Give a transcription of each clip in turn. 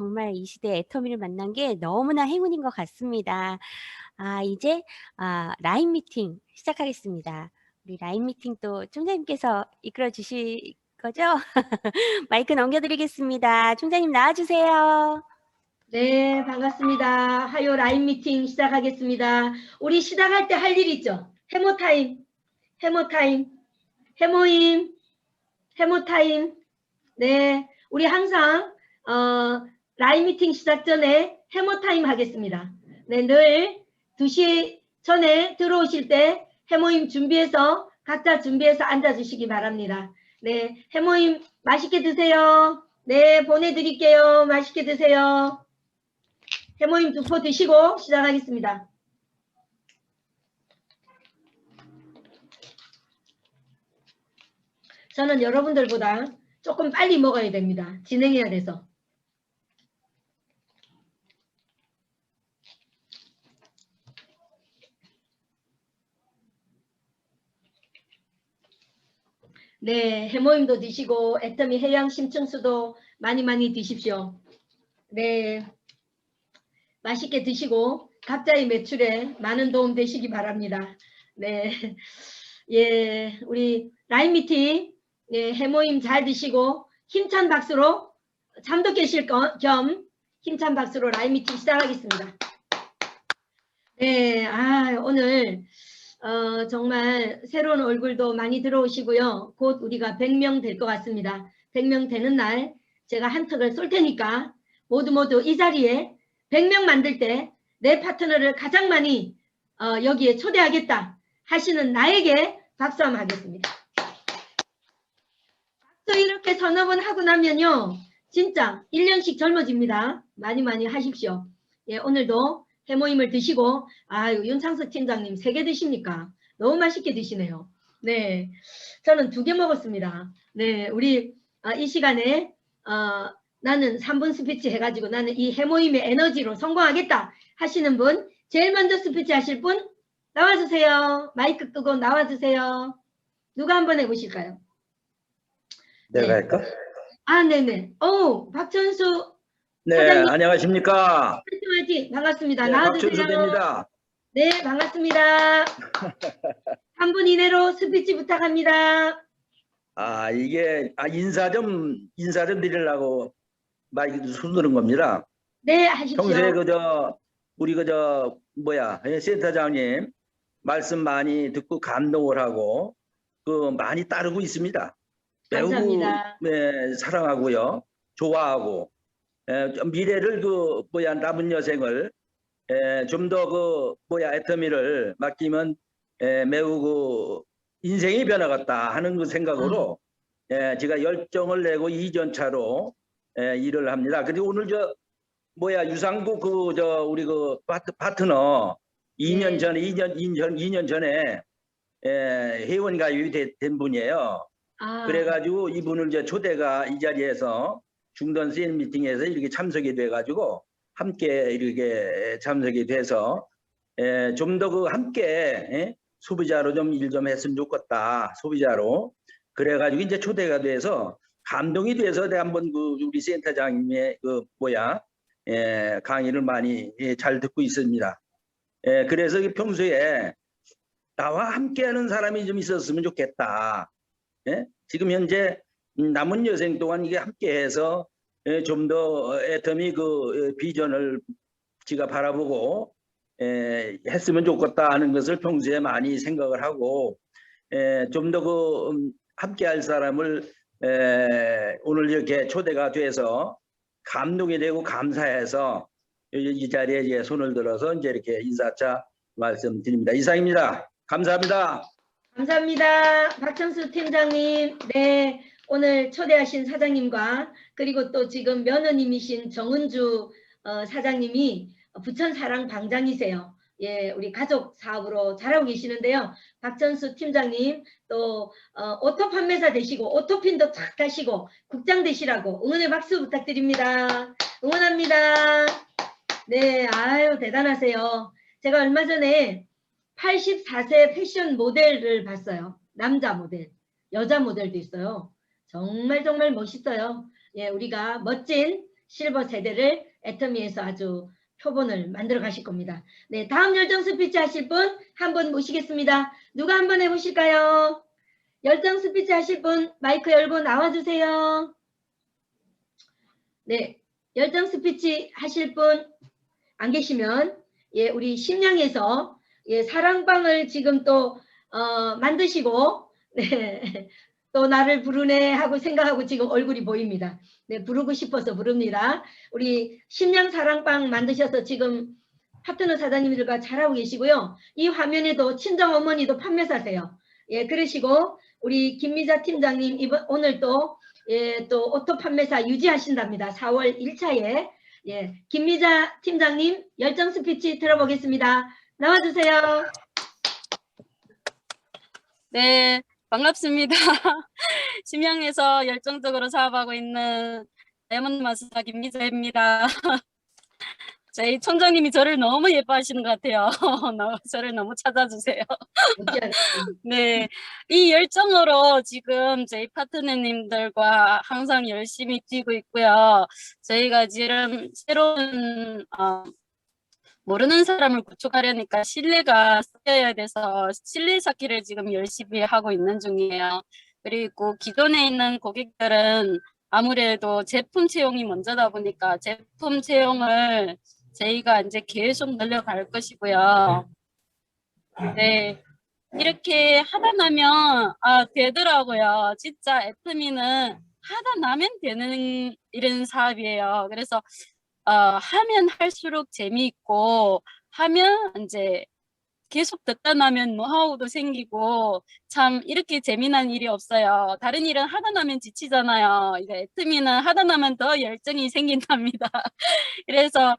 정말 이 시대에 애터미를 만난 게 너무나 행운인 것 같습니다. 이제 라인 미팅 시작하겠습니다. 우리 라인 미팅 또 총장님께서 이끌어 주실 거죠? 마이크 넘겨 드리겠습니다. 총장님 나와 주세요. 네, 반갑습니다. 하요 라인 미팅 시작하겠습니다. 우리 시작할 때 할 일 있죠? 해모 타임, 해모 타임, 해모임, 해모 타임. 네, 우리 항상 라인 미팅 시작 전에 해모 타임 하겠습니다. 네, 늘 2시 전에 들어오실 때 해모임 준비해서 각자 준비해서 앉아주시기 바랍니다. 네, 해모임 맛있게 드세요. 네, 보내드릴게요. 맛있게 드세요. 해모임 2포 드시고 시작하겠습니다. 저는 여러분들보다 조금 빨리 먹어야 됩니다. 진행해야 돼서. 네, 해모임도 드시고 애터미 해양 심층수도 많이 드십시오. 네, 맛있게 드시고 각자의 매출에 많은 도움 되시기 바랍니다. 네, 예, 우리 라인 미팅 해모임 잘 드시고 힘찬 박수로 잠도 깨실 겸 힘찬 박수로 라인 미팅 시작하겠습니다. 네, 오늘 정말 새로운 얼굴도 많이 들어오시고요. 곧 우리가 100명 될 것 같습니다. 100명 되는 날 제가 한턱을 쏠 테니까 모두 이 자리에 100명 만들 때 내 파트너를 가장 많이 여기에 초대하겠다 하시는 나에게 박수 한번 하겠습니다. 박수 이렇게 서너 번 하고 나면요. 진짜 1년씩 젊어집니다. 많이 하십시오. 예, 오늘도 해모임을 드시고 윤창석 팀장님 3개 드십니까? 너무 맛있게 드시네요. 네, 저는 2개 먹었습니다. 네, 우리 이 시간에 나는 3분 스피치 해가지고 나는 이 해모임의 에너지로 성공하겠다 하시는 분, 제일 먼저 스피치 하실 분 나와주세요. 마이크 끄고 나와주세요. 누가 한번 해보실까요? 내가 할까? 네네. 박천수 네, 사장님. 안녕하십니까? 화이팅! 반갑습니다. 네, 나와주세요. 박준수입니다. 네, 반갑습니다. 3분 이내로 스피치 부탁합니다. 이게 인사 좀 드리려고 마이크 손드는 겁니다. 네, 하십시오. 평소에 우리 센터장님 말씀 많이 듣고 감동을 하고 많이 따르고 있습니다. 감사합니다. 매우 사랑하고요, 좋아하고 미래를 남은 여생을 좀 더 애터미를 맡기면 매우 인생이 변화같다 하는 생각으로 제가 열정을 내고 이전차로 일을 합니다. 그리고 오늘 유상국 우리 파트너 2년 전에 회원 가입이 된 분이에요. 그래가지고 이분을 초대가 이 자리에서 중던 CN 미팅에서 이렇게 참석이 돼가지고 함께 이렇게 참석이 돼서 좀 더 함께 소비자로 좀 일 좀 했으면 좋겠다. 소비자로. 그래가지고 이제 초대가 돼서 감동이 돼서 내가 한번 우리 센터장님의 강의를 많이 잘 듣고 있습니다. 그래서 평소에 나와 함께하는 사람이 좀 있었으면 좋겠다. 지금 현재 남은 여생 동안 이게 함께해서 좀 더 애터미 비전을 지가 바라보고 했으면 좋겠다 하는 것을 평소에 많이 생각을 하고 좀 더 함께할 사람을 오늘 이렇게 초대가 돼서 감동이 되고 감사해서 이 자리에 이제 손을 들어서 이제 이렇게 인사차 말씀드립니다. 이상입니다. 감사합니다. 감사합니다. 박천수 팀장님. 네, 오늘 초대하신 사장님과 그리고 또 지금 며느님이신 정은주 사장님이 부천 사랑 방장이세요. 예, 우리 가족 사업으로 잘하고 계시는데요. 박천수 팀장님 또 오토 판매사 되시고 오토핀도 착 가시고 국장 되시라고 응원의 박수 부탁드립니다. 응원합니다. 네, 대단하세요. 제가 얼마 전에 84세 패션 모델을 봤어요. 남자 모델, 여자 모델도 있어요. 정말 멋있어요. 예, 우리가 멋진 실버 세대를 애터미에서 아주 표본을 만들어 가실 겁니다. 네, 다음 열정 스피치 하실 분 한 분 모시겠습니다. 누가 한번 해보실까요? 열정 스피치 하실 분 마이크 열고 나와주세요. 네, 열정 스피치 하실 분 안 계시면 예, 우리 심양에서 예, 사랑방을 지금 또 만드시고 네, 또 나를 부르네 하고 생각하고 지금 얼굴이 보입니다. 네, 부르고 싶어서 부릅니다. 우리 심양 사랑방 만드셔서 지금 파트너 사장님들과 잘하고 계시고요. 이 화면에도 친정 어머니도 판매사세요. 예, 그러시고 우리 김미자 팀장님 오늘 또 예, 또 오토 판매사 유지하신답니다. 4월 1차에 예, 김미자 팀장님 열정 스피치 들어보겠습니다. 나와주세요. 네, 반갑습니다. 심양에서 열정적으로 사업하고 있는 다이아몬드 마스터 김미자입니다. 저희 총장님이 저를 너무 예뻐하시는 것 같아요. 저를 너무 찾아주세요. 네, 이 열정으로 지금 저희 파트너님들과 항상 열심히 뛰고 있고요. 저희가 지금 새로운 모르는 사람을 구축하려니까 신뢰가 쌓여야 돼서 신뢰 쌓기를 지금 열심히 하고 있는 중이에요. 그리고 기존에 있는 고객들은 아무래도 제품 채용이 먼저다 보니까 제품 채용을 저희가 이제 계속 늘려갈 것이고요. 네, 이렇게 하다 나면 되더라고요. 진짜 애터미는 하다 나면 되는 이런 사업이에요. 그래서 하면 할수록 재미있고 하면 이제 계속 듣다 나면 노하우도 생기고 참 이렇게 재미난 일이 없어요. 다른 일은 하다 나면 지치잖아요. 이거 애터미는 하다 나면 더 열정이 생긴답니다. 그래서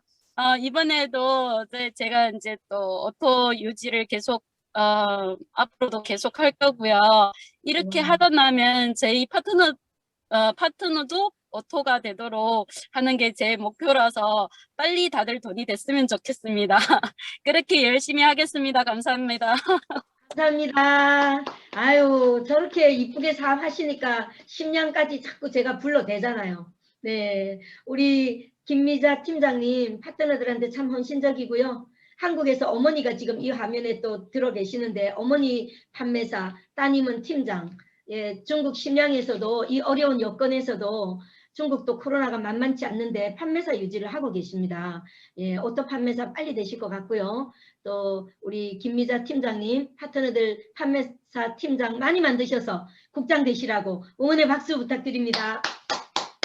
이번에도 제가 이제 또 오토 유지를 계속 앞으로도 계속 할 거고요. 이렇게 하다 나면 저희 파트너도 오토가 되도록 하는 게 제 목표라서 빨리 다들 돈이 됐으면 좋겠습니다. 그렇게 열심히 하겠습니다. 감사합니다. 감사합니다. 아유, 저렇게 이쁘게 사업하시니까 10년까지 자꾸 제가 불러대잖아요. 네, 우리 김미자 팀장님 파트너들한테 참 헌신적이고요. 한국에서 어머니가 지금 이 화면에 또 들어 계시는데 어머니 판매사, 따님은 팀장. 예, 중국 심양에서도 이 어려운 여건에서도 중국도 코로나가 만만치 않는데 판매사 유지를 하고 계십니다. 예, 오토 판매사 빨리 되실 것 같고요. 또 우리 김미자 팀장님 파트너들 판매사 팀장 많이 만드셔서 국장 되시라고 응원의 박수 부탁드립니다.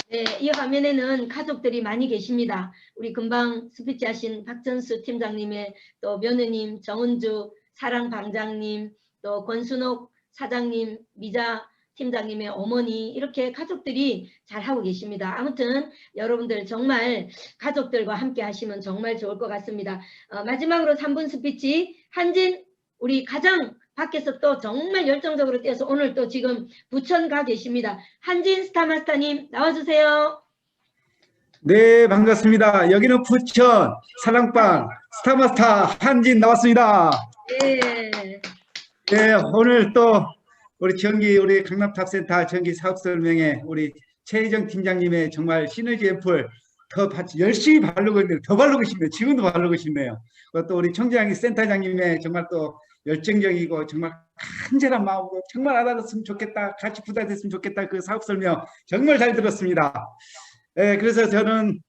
네, 이 화면에는 가족들이 많이 계십니다. 우리 금방 스피치 하신 박전수 팀장님의 또 며느님 정은주 사랑방장님 또 권순옥 사장님 미자 팀장님의 어머니 이렇게 가족들이 잘하고 계십니다. 아무튼 여러분들 정말 가족들과 함께 하시면 정말 좋을 것 같습니다. 마지막으로 3분 스피치 한진 우리 가장 밖에서 또 정말 열정적으로 뛰어서 오늘 또 지금 부천 가 계십니다. 한진 스타마스터님 나와주세요. 네, 반갑습니다. 여기는 부천 사랑방 스타마스터 한진 나왔습니다. 네. 네, 오늘 또 우리 강남탑센터 전기 사업 설명회 우리 최희정 팀장님의 정말 시너지 앰플 더 열심히 바르고 있는데 더 바르고 싶네요. 지금도 바르고 싶네요. 또 우리 청장님 센터장님의 정말 또 열정적이고 정말 간절한 마음으로 정말 알아줬으면 좋겠다, 같이 부탁했으면 좋겠다 그 사업 설명 정말 잘 들었습니다. 네, 그래서 저는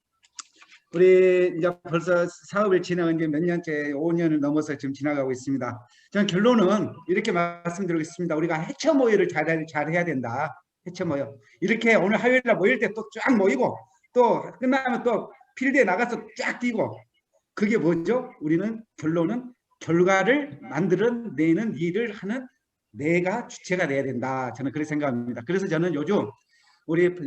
우리 이제 벌써 사업을 진행한 지 몇 년째 5년을 넘어서 지금 지나가고 있습니다. 저는 결론은 이렇게 말씀드리겠습니다. 우리가 해처 모여를 잘해야 된다. 해처 모여. 이렇게 오늘 화요일날 모일 때 또 쫙 모이고 또 끝나면 또 필드에 나가서 쫙 뛰고 그게 뭐죠? 우리는 결론은 결과를 만들어내는 일을 하는 내가 주체가 돼야 된다. 저는 그렇게 생각합니다. 그래서 저는 요즘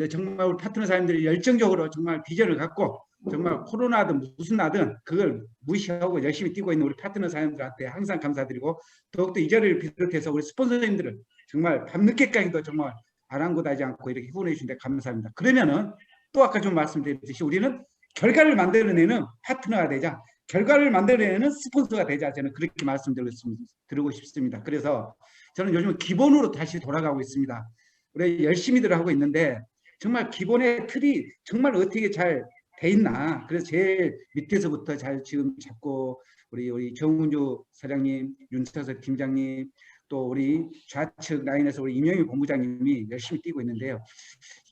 정말 우리 파트너 사람들이 열정적으로 정말 비전을 갖고 정말 코로나든 무슨 나든 그걸 무시하고 열심히 뛰고 있는 우리 파트너 사람들한테 항상 감사드리고 더욱더 이 자리를 비롯해서 우리 스폰서님들을 정말 밤늦게까지도 정말 아랑곳하지 않고 이렇게 후원해 주신데 감사합니다. 그러면은 또 아까 좀 말씀드렸듯이 우리는 결과를 만들어내는 파트너가 되자, 결과를 만들어내는 스폰서가 되자, 저는 그렇게 말씀드리고 싶습니다. 그래서 저는 요즘 기본으로 다시 돌아가고 있습니다. 우리 열심히들 하고 있는데 정말 기본의 틀이 정말 어떻게 잘 돼 있나. 그래서 제일 밑에서부터 잘 지금 잡고 우리 정운주 사장님, 윤차석 팀장님, 또 우리 좌측 라인에서 우리 임영희 본부장님이 열심히 뛰고 있는데요.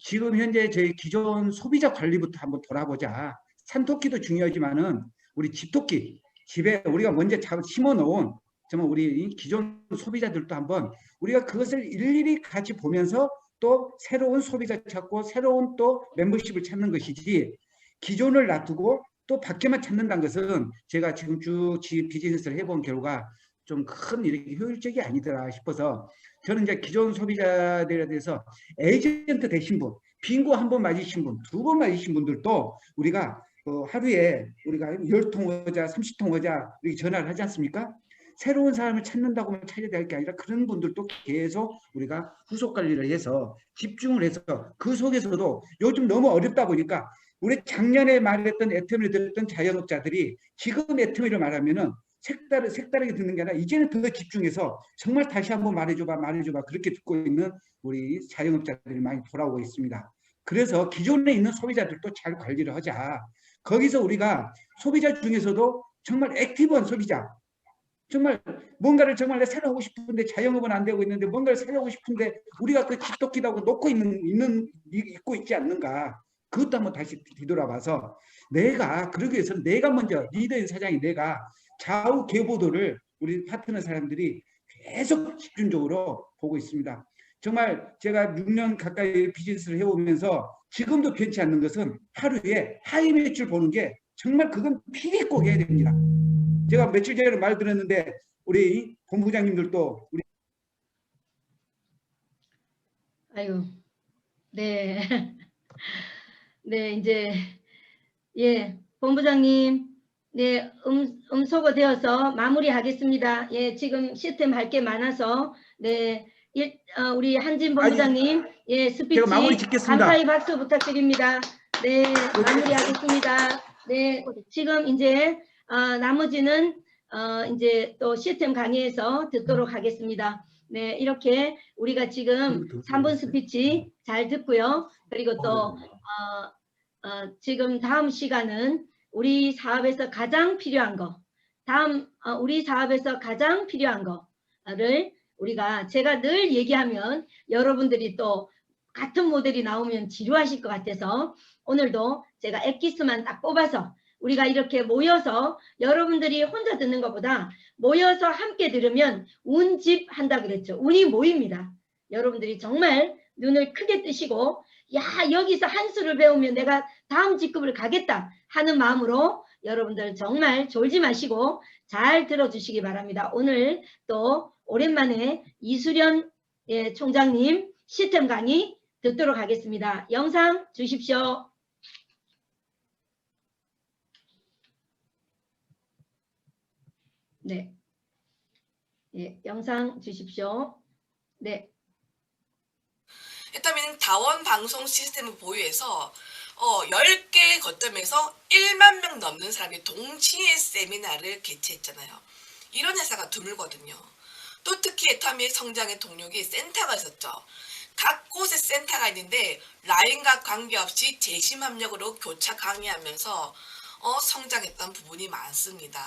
지금 현재 저희 기존 소비자 관리부터 한번 돌아보자. 산토끼도 중요하지만은 우리 집토끼, 집에 우리가 먼저 심어 놓은 정말 우리 기존 소비자들도 한번 우리가 그것을 일일이 같이 보면서 또 새로운 소비자 찾고 새로운 또 멤버십을 찾는 것이지, 기존을 놔두고 또 밖에만 찾는다는 것은 제가 지금 쭉 비즈니스를 해본 결과 좀 큰 이렇게 효율적이 아니더라 싶어서, 저는 이제 기존 소비자들에 대해서 에이전트 되신 분, 빙고 한 번 맞으신 분, 두 번 맞으신 분들도 우리가 하루에 우리가 10통 하자, 30통 하자 이렇게 전화를 하지 않습니까? 새로운 사람을 찾는다고만 찾아야 될 게 아니라 그런 분들도 계속 우리가 후속 관리를 해서 집중을 해서, 그 속에서도 요즘 너무 어렵다 보니까 우리 작년에 말했던 애터미를 들었던 자영업자들이 지금 애터미를 말하면은 색다르게 듣는 게 아니라 이제는 더 집중해서 정말 다시 한번 말해줘봐 그렇게 듣고 있는 우리 자영업자들이 많이 돌아오고 있습니다. 그래서 기존에 있는 소비자들도 잘 관리를 하자. 거기서 우리가 소비자 중에서도 정말 액티브한 소비자, 정말 뭔가를 정말 새로 하고 싶은데 자영업은 안 되고 있는데 뭔가를 새로 하고 싶은데 우리가 그 집토끼라고 놓고 있고 있지 않는가. 그것도 한번 다시 뒤돌아봐서 내가, 그러기 위해서 내가 먼저 리더인 사장이 내가 좌우 계보도를 우리 파트너 사람들이 계속 집중적으로 보고 있습니다. 정말 제가 6년 가까이 비즈니스를 해오면서 지금도 변치 않는 것은 하루에 하이 매출 보는 게 정말 그건 필히 꼭 해야 됩니다. 제가 며칠 전에 말드렸는데 우리 본부장님들도 우리 아유, 네. 네, 이제 예, 본부장님, 네, 음소거 되어서 마무리하겠습니다. 예, 지금 시스템 할 게 많아서 네, 우리 한진 본부장님, 예, 스피치 제가 마무리 짓겠습니다. 감사의 박수 부탁드립니다. 네, 마무리하겠습니다. 네, 지금 이제 나머지는 이제 또 시스템 강의에서 듣도록 하겠습니다. 네, 이렇게 우리가 지금 3분 스피치 잘 듣고요. 그리고 또 지금 다음 시간은 우리 사업에서 가장 필요한 거, 우리 사업에서 가장 필요한 거를 우리가, 제가 늘 얘기하면 여러분들이 또 같은 모델이 나오면 지루하실 것 같아서 오늘도 제가 엑기스만 딱 뽑아서 우리가 이렇게 모여서, 여러분들이 혼자 듣는 것보다 모여서 함께 들으면 운집 한다 그랬죠. 운이 모입니다. 여러분들이 정말 눈을 크게 뜨시고, 야, 여기서 한 수를 배우면 내가 다음 직급을 가겠다 하는 마음으로 여러분들 정말 졸지 마시고 잘 들어주시기 바랍니다. 오늘 또 오랜만에 이수련 총장님 시스템 강의 듣도록 하겠습니다. 영상 주십시오. 네, 예, 영상 주십시오. 네. 애터미는 다원 방송 시스템을 보유해서 10개 거점에서 1만 명 넘는 사람이 동시에 세미나를 개최했잖아요. 이런 회사가 드물거든요. 또 특히 애터미의 성장의 동력이 센터가 있었죠. 각 곳에 센터가 있는데 라인과 관계없이 재심 합력으로 교차 강의하면서 성장했던 부분이 많습니다.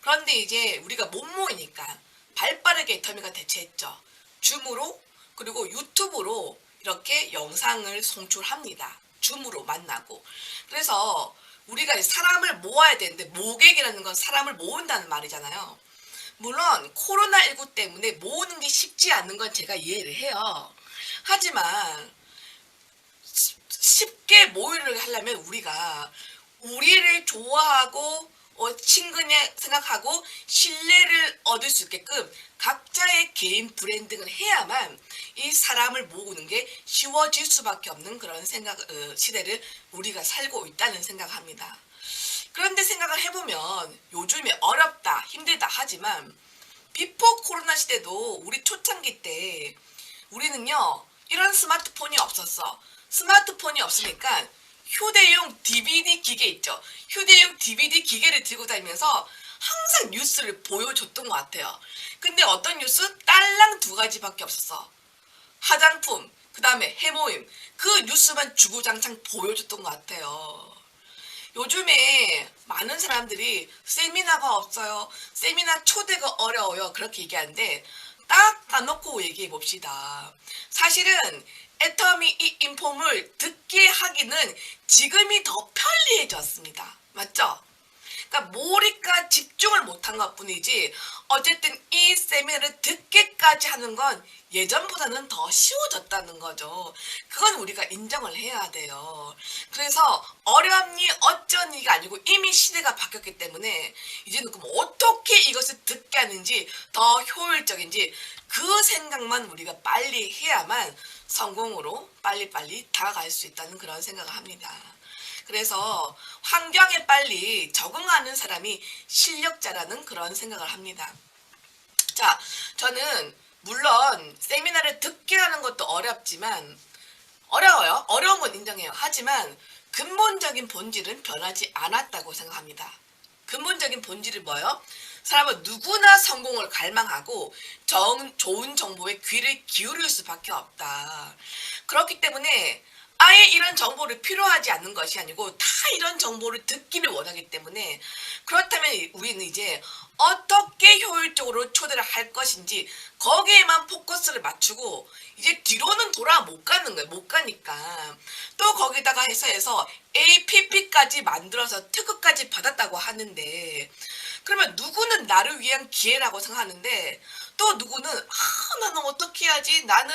그런데 이제 우리가 못 모이니까 발빠르게 애터미가 대체했죠. 줌으로 그리고 유튜브로 이렇게 영상을 송출합니다. 줌으로 만나고. 그래서 우리가 사람을 모아야 되는데, 모객이라는 건 사람을 모은다는 말이잖아요. 물론 코로나19 때문에 모으는 게 쉽지 않는 건 제가 이해를 해요. 하지만 쉽게 모의를 하려면 우리가 우리를 좋아하고 친근히 생각하고 신뢰를 얻을 수 있게끔 각자의 개인 브랜딩을 해야만 이 사람을 모으는 게 쉬워질 수밖에 없는 그런 시대를 우리가 살고 있다는 생각합니다. 그런데 생각을 해보면 요즘에 어렵다, 힘들다 하지만 비포 코로나 시대도 우리 초창기 때 우리는요, 이런 스마트폰이 없었어. 스마트폰이 없으니까 휴대용 DVD 기계 있죠. 휴대용 DVD 기계를 들고 다니면서 항상 뉴스를 보여줬던 것 같아요. 근데 어떤 뉴스? 딸랑 2가지밖에 없었어. 화장품, 그 다음에 해모임. 그 뉴스만 주구장창 보여줬던 것 같아요. 요즘에 많은 사람들이 세미나가 없어요. 세미나 초대가 어려워요. 그렇게 얘기하는데 딱 까놓고 얘기해 봅시다. 사실은 애터미 이 인폼을 듣게 하기는 지금이 더 편리해졌습니다. 맞죠? 그러니까 몰입과 집중을 못한 것 뿐이지 어쨌든 이 세미나를 듣기까지 하는 건 예전보다는 더 쉬워졌다는 거죠. 그건 우리가 인정을 해야 돼요. 그래서 어렵니 어쩌니가 아니고 이미 시대가 바뀌었기 때문에 이제는 그럼 어떻게 이것을 듣게 하는지 더 효율적인지 그 생각만 우리가 빨리 해야만 성공으로 빨리빨리 다가갈 수 있다는 그런 생각을 합니다. 그래서 환경에 빨리 적응하는 사람이 실력자라는 그런 생각을 합니다. 자, 저는 물론 세미나를 듣게 하는 것도 어렵지만 어려워요. 어려운 건 인정해요. 하지만 근본적인 본질은 변하지 않았다고 생각합니다. 근본적인 본질이 뭐예요? 사람은 누구나 성공을 갈망하고 좋은 정보에 귀를 기울일 수밖에 없다. 그렇기 때문에 아예 이런 정보를 필요하지 않는 것이 아니고 다 이런 정보를 듣기를 원하기 때문에 그렇다면 우리는 이제 어떻게 효율적으로 초대를 할 것인지 거기에만 포커스를 맞추고 이제 뒤로는 돌아 못 가는 거예요. 못 가니까. 또 거기다가 해서 APP까지 만들어서 특허까지 받았다고 하는데 그러면 누구는 나를 위한 기회라고 생각하는데 또 누구는 나는 어떻게 해야지 나는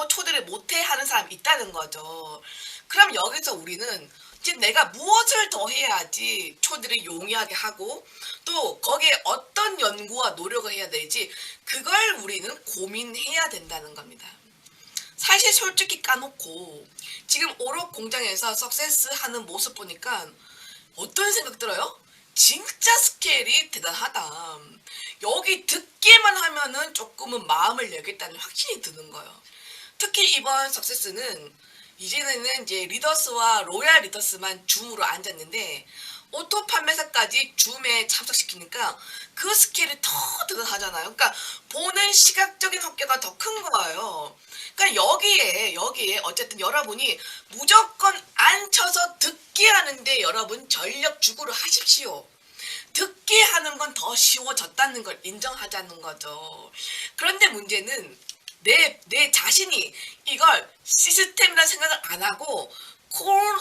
초대를 못해 하는 사람이 있다는 거죠. 그럼 여기서 우리는 이제 내가 무엇을 더 해야지 초대를 용이하게 하고 또 거기에 어떤 연구와 노력을 해야 될지 그걸 우리는 고민해야 된다는 겁니다. 사실 솔직히 까놓고 지금 오록 공장에서 석세스 하는 모습 보니까 어떤 생각 들어요? 진짜 스케일이 대단하다. 여기 듣기만 하면은 조금은 마음을 열겠다는 확신이 드는 거예요. 특히 이번 석세스는 이제는 이제 리더스와 로얄 리더스만 줌으로 앉았는데 오토 판매사까지 줌에 참석시키니까 그 스케일이 더 대단하잖아요. 그러니까 보는 시각적인 효과가 더 큰 거예요. 그러니까 여기에 어쨌든 여러분이 무조건 앉혀서 듣게 하는데 여러분 전력 주구를 하십시오. 듣게 하는 건 더 쉬워졌다는 걸 인정하자는 거죠. 그런데 문제는 내 자신이 이걸 시스템이라 생각을 안 하고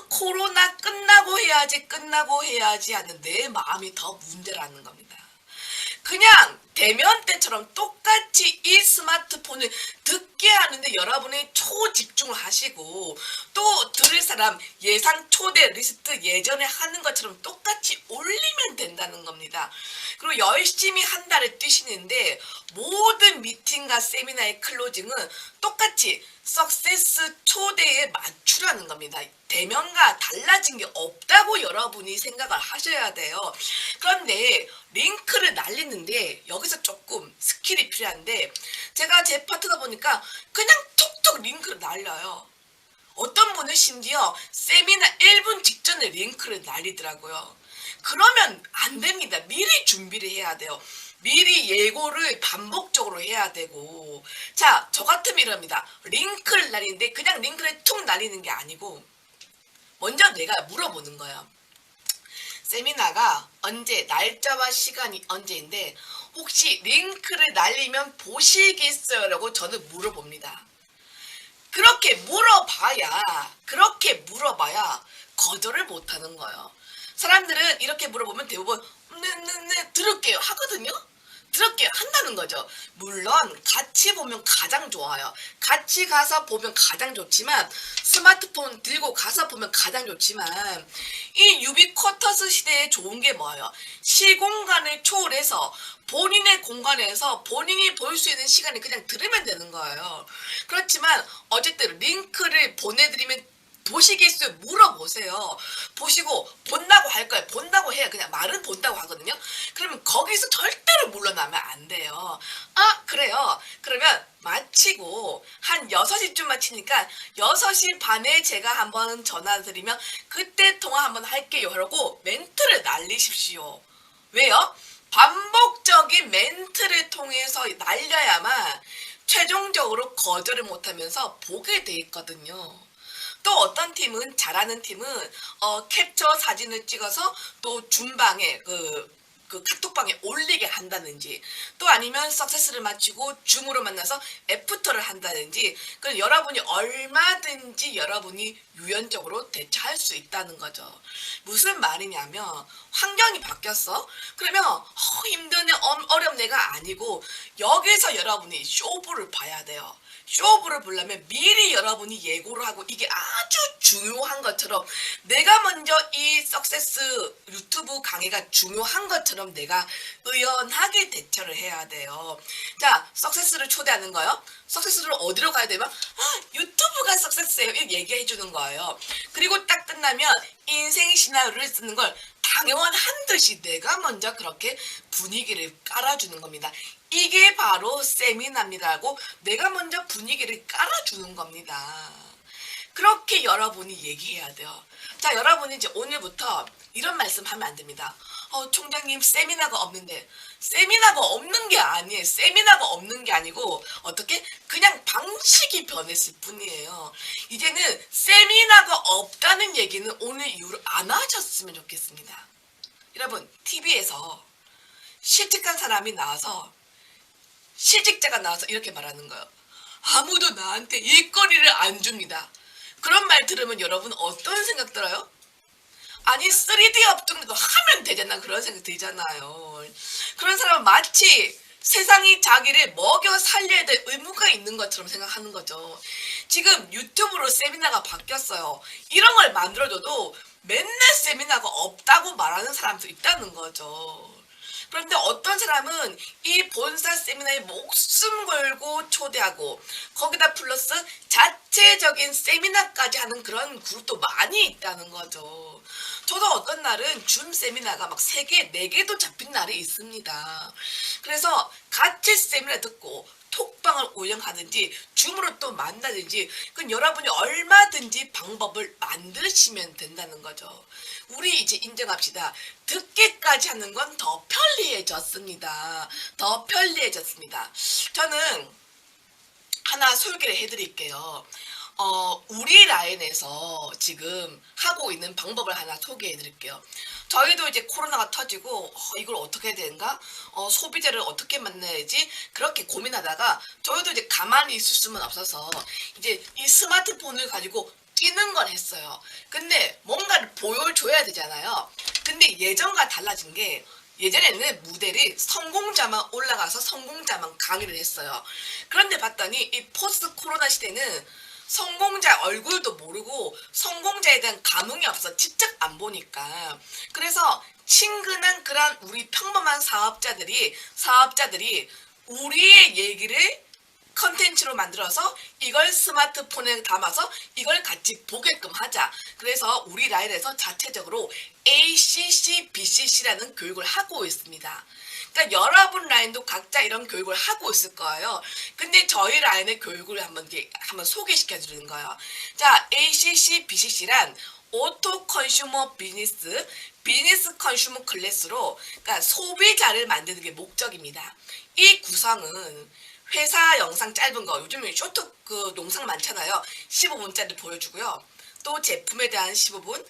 코로나 끝나고 해야지 하는 내 마음이 더 문제라는 겁니다. 그냥 대면 때처럼 똑같이 이 스마트폰을 듣게 하는데 여러분이 초집중을 하시고 또 들을 사람 예상 초대 리스트 예전에 하는 것처럼 똑같이 올리면 된다는 겁니다. 그리고 열심히 한 달을 뛰시는데 모든 미팅과 세미나의 클로징은 똑같이 석세스 초대에 맞추라는 겁니다. 대면과 달라진 게 없다고 여러분이 생각을 하셔야 돼요. 그런데 링크를 날리는데 여기서 조금 스킬이 필요한데 제가 제 파트다 보니까 그냥 툭툭 링크를 날려요. 어떤 분은 심지어 세미나 1분 직전에 링크를 날리더라고요. 그러면 안 됩니다. 미리 준비를 해야 돼요. 미리 예고를 반복적으로 해야 되고 자, 저 같으면 이럽니다. 링크를 날리는데 그냥 링크를 툭 날리는 게 아니고 먼저 내가 물어보는 거예요. 세미나가 언제, 날짜와 시간이 언제인데 혹시 링크를 날리면 보시겠어요? 라고 저는 물어봅니다. 그렇게 물어봐야 거절을 못하는 거예요. 사람들은 이렇게 물어보면 대부분 네 들을게요 하거든요. 들을게요 한다는 거죠. 물론 같이 보면 가장 좋아요. 같이 가서 보면 가장 좋지만 스마트폰 들고 가서 보면 가장 좋지만 이 유비쿼터스 시대에 좋은 게 뭐예요? 시공간을 초월해서 본인의 공간에서 본인이 볼 수 있는 시간에 그냥 들으면 되는 거예요. 그렇지만 어쨌든 링크를 보내드리면 보시겠어요? 물어보세요. 보시고 본다고 할 거예요. 본다고 해요. 그냥 말은 본다고 하거든요. 그러면 거기서 절대로 물러나면 안 돼요. 그래요. 그러면 마치고 한 6시쯤 마치니까 6시 반에 제가 한번 전화 드리면 그때 통화 한번 할게요. 라고 멘트를 날리십시오. 왜요? 반복적인 멘트를 통해서 날려야만 최종적으로 거절을 못하면서 보게 돼 있거든요. 또 어떤 팀은 잘하는 팀은 캡처 사진을 찍어서 또 줌방에 그 카톡방에 올리게 한다든지 또 아니면 석세스를 마치고 줌으로 만나서 애프터를 한다든지 그럼 여러분이 얼마든지 여러분이 유연적으로 대처할 수 있다는 거죠. 무슨 말이냐면 환경이 바뀌었어? 그러면 힘드네 어렵네가 아니고 여기서 여러분이 쇼부를 봐야 돼요. 쇼부를 보려면 미리 여러분이 예고를 하고 이게 아주 중요한 것처럼 내가 먼저 이 석세스 유튜브 강의가 중요한 것처럼 내가 의연하게 대처를 해야 돼요. 자, 석세스를 초대하는 거요. 석세스를 어디로 가야 되면 유튜브가 석세스예요. 이렇게 얘기해 주는 거예요. 그리고 딱 끝나면 인생 시나리오를 쓰는 걸 당연한 듯이 내가 먼저 그렇게 분위기를 깔아주는 겁니다. 이게 바로 세미나입니다라고 내가 먼저 분위기를 깔아주는 겁니다. 그렇게 여러분이 얘기해야 돼요. 자, 여러분이 이제 오늘부터 이런 말씀 하면 안 됩니다. 총장님 세미나가 없는데 세미나가 없는 게 아니에요. 세미나가 없는 게 아니고 어떻게 그냥 방식이 변했을 뿐이에요. 이제는 세미나가 없다는 얘기는 오늘 이후로 안 하셨으면 좋겠습니다. 여러분 TV에서 실직한 사람이 나와서 실직자가 나와서 이렇게 말하는 거예요. 아무도 나한테 일거리를 안 줍니다. 그런 말 들으면 여러분 어떤 생각 들어요? 아니 3D 업종도 하면 되잖아. 그런 생각 들잖아요. 그런 사람은 마치 세상이 자기를 먹여 살려야 될 의무가 있는 것처럼 생각하는 거죠. 지금 유튜브로 세미나가 바뀌었어요. 이런 걸 만들어줘도 맨날 세미나가 없다고 말하는 사람도 있다는 거죠. 그런데 어떤 사람은 이 본사 세미나에 목숨 걸고 초대하고 거기다 플러스 자체적인 세미나까지 하는 그런 그룹도 많이 있다는 거죠. 저도 어떤 날은 줌 세미나가 막 3개, 4개도 잡힌 날이 있습니다. 그래서 같이 세미나 듣고 톡방을 운영하든지 줌으로 또 만나든지 그건 여러분이 얼마든지 방법을 만드시면 된다는 거죠. 우리 이제 인정합시다. 듣기까지 하는 건 더 편리해졌습니다. 더 편리해졌습니다. 저는 하나 소개를 해드릴게요. 우리 라인에서 지금 하고 있는 방법을 하나 소개해 드릴게요. 저희도 이제 코로나가 터지고 이걸 어떻게 해야 되는가? 소비자를 어떻게 만나야지? 그렇게 고민하다가 저희도 이제 가만히 있을 수는 없어서 이제 이 스마트폰을 가지고 뛰는 걸 했어요. 근데 뭔가를 보여줘야 되잖아요. 근데 예전과 달라진 게 예전에는 무대를 성공자만 올라가서 성공자만 강의를 했어요. 그런데 봤더니 이 포스트 코로나 시대는 성공자 얼굴도 모르고 성공자에 대한 감흥이 없어. 직접 안 보니까. 그래서 친근한 그런 우리 평범한 사업자들이 우리의 얘기를 컨텐츠로 만들어서 이걸 스마트폰에 담아서 이걸 같이 보게끔 하자. 그래서 우리 라인에서 자체적으로 ACC, BCC라는 교육을 하고 있습니다. 그러니까 여러분 라인도 각자 이런 교육을 하고 있을 거예요. 근데 저희 라인의 교육을 한번 소개시켜 드리는 거예요. 자, ACC, BCC란 오토 컨슈머 비즈니스 컨슈머 클래스로 그러니까 소비자를 만드는 게 목적입니다. 이 구성은 회사 영상 짧은 거 요즘에 쇼트 영상 많잖아요. 15분짜리 보여주고요. 또 제품에 대한 15분,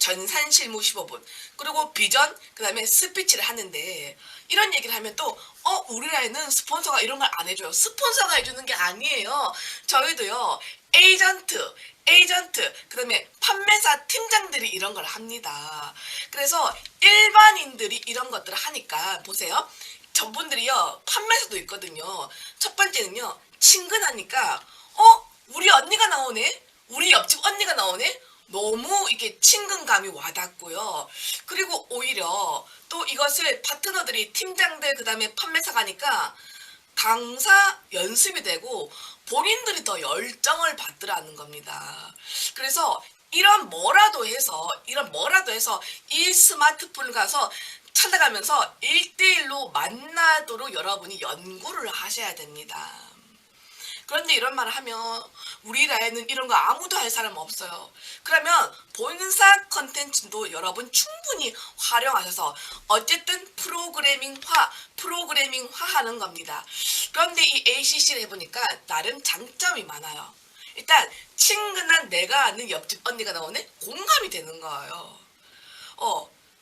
전산 실무 15분, 그리고 비전, 그 다음에 스피치를 하는데 이런 얘기를 하면 또 우리 라인은 스폰서가 이런 걸 안 해줘요. 스폰서가 해주는 게 아니에요. 저희도요. 에이전트, 그 다음에 판매사 팀장들이 이런 걸 합니다. 그래서 일반인들이 이런 것들을 하니까 보세요. 저분들이요. 판매사도 있거든요. 첫 번째는요. 친근하니까 우리 언니가 나오네? 우리 옆집 언니가 나오네? 너무 이게 친근감이 와닿고요. 그리고 오히려 또 이것을 파트너들이 팀장들 그 다음에 판매사가 하니까 강사 연습이 되고 본인들이 더 열정을 받더라는 겁니다. 그래서 이런 뭐라도 해서 이 스마트폰을 가서 찾아가면서 1대1로 만나도록 여러분이 연구를 하셔야 됩니다. 그런데 이런 말을 하면 우리 라인은 이런 거 아무도 할 사람 없어요. 그러면 본사 컨텐츠도 여러분 충분히 활용하셔서 어쨌든 프로그래밍화 하는 겁니다. 그런데 이 ACC를 해보니까 나름 장점이 많아요. 일단 친근한 내가 아는 옆집 언니가 나오네? 공감이 되는 거예요.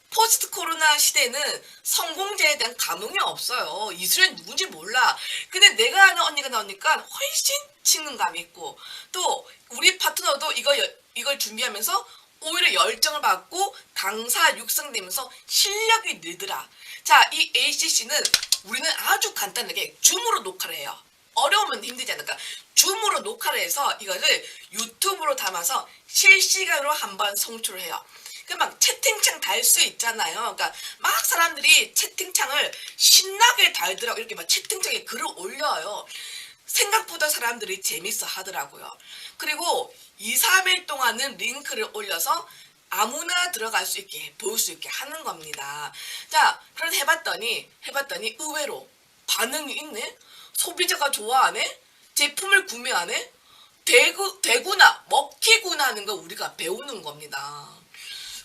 포스트 코로나 시대는 성공자에 대한 감흥이 없어요. 이수련 누군지 몰라. 근데 내가 아는 언니가 나오니까 훨씬 친근감이 있고, 또 우리 파트너도 이걸 준비하면서 오히려 열정을 받고 강사 육성되면서 실력이 늘더라. 자, 이 ACC는 우리는 아주 간단하게 줌으로 녹화를 해요. 어려우면 힘들지 않을까. 줌으로 녹화를 해서 이거를 유튜브로 담아서 실시간으로 한번 송출을 해요. 막 채팅창 달 수 있잖아요. 그러니까 막 사람들이 채팅창을 신나게 달더라고. 이렇게 막 채팅창에 글을 올려요. 생각보다 사람들이 재밌어 하더라고요. 그리고 2, 3일 동안은 링크를 올려서 아무나 들어갈 수 있게, 볼 수 있게 하는 겁니다. 자, 그럼 해봤더니 의외로 반응이 있네? 소비자가 좋아하네? 제품을 구매하네? 되구나, 먹히구나 하는 거 우리가 배우는 겁니다.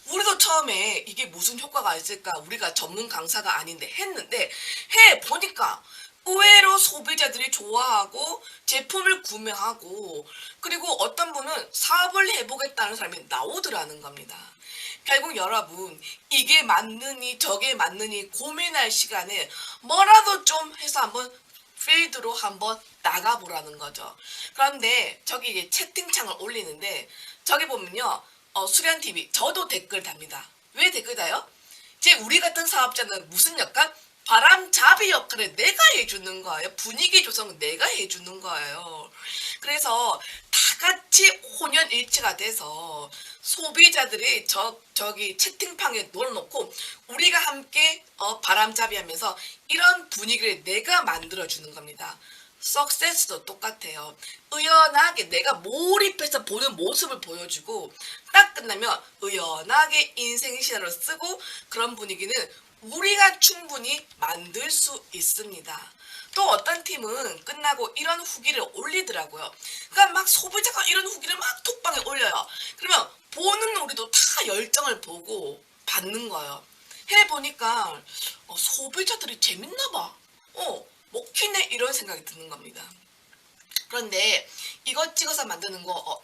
우리도 처음에 이게 무슨 효과가 있을까, 우리가 전문 강사가 아닌데 했는데 해보니까 의외로 소비자들이 좋아하고 제품을 구매하고, 그리고 어떤 분은 사업을 해보겠다는 사람이 나오더라는 겁니다. 결국 여러분, 이게 맞느니 저게 맞느니 고민할 시간에 뭐라도 좀 해서 한번 필드로 한번 나가보라는 거죠. 그런데 저기 이제 채팅창을 올리는데 저기 보면요, 수련TV 저도 댓글 답니다. 왜 댓글 다요? 이제 우리 같은 사업자는 무슨 역할? 바람잡이 역할을 내가 해주는 거예요. 분위기 조성은 내가 해주는 거예요. 그래서 다 같이 혼연일치가 돼서 소비자들이 저기 채팅방에 놀아놓고 우리가 함께 바람잡이 하면서 이런 분위기를 내가 만들어주는 겁니다. 석세스도 똑같아요. 의연하게 내가 몰입해서 보는 모습을 보여주고 딱 끝나면 의연하게 인생 시나리오를 쓰고, 그런 분위기는 우리가 충분히 만들 수 있습니다. 또 어떤 팀은 끝나고 이런 후기를 올리더라고요. 그러니까 막 소비자가 이런 후기를 막 톡방에 올려요. 그러면 보는 우리도 다 열정을 보고 받는 거예요. 해보니까 소비자들이 재밌나 봐. 먹히네, 이런 생각이 드는 겁니다. 그런데 이거 찍어서 만드는 거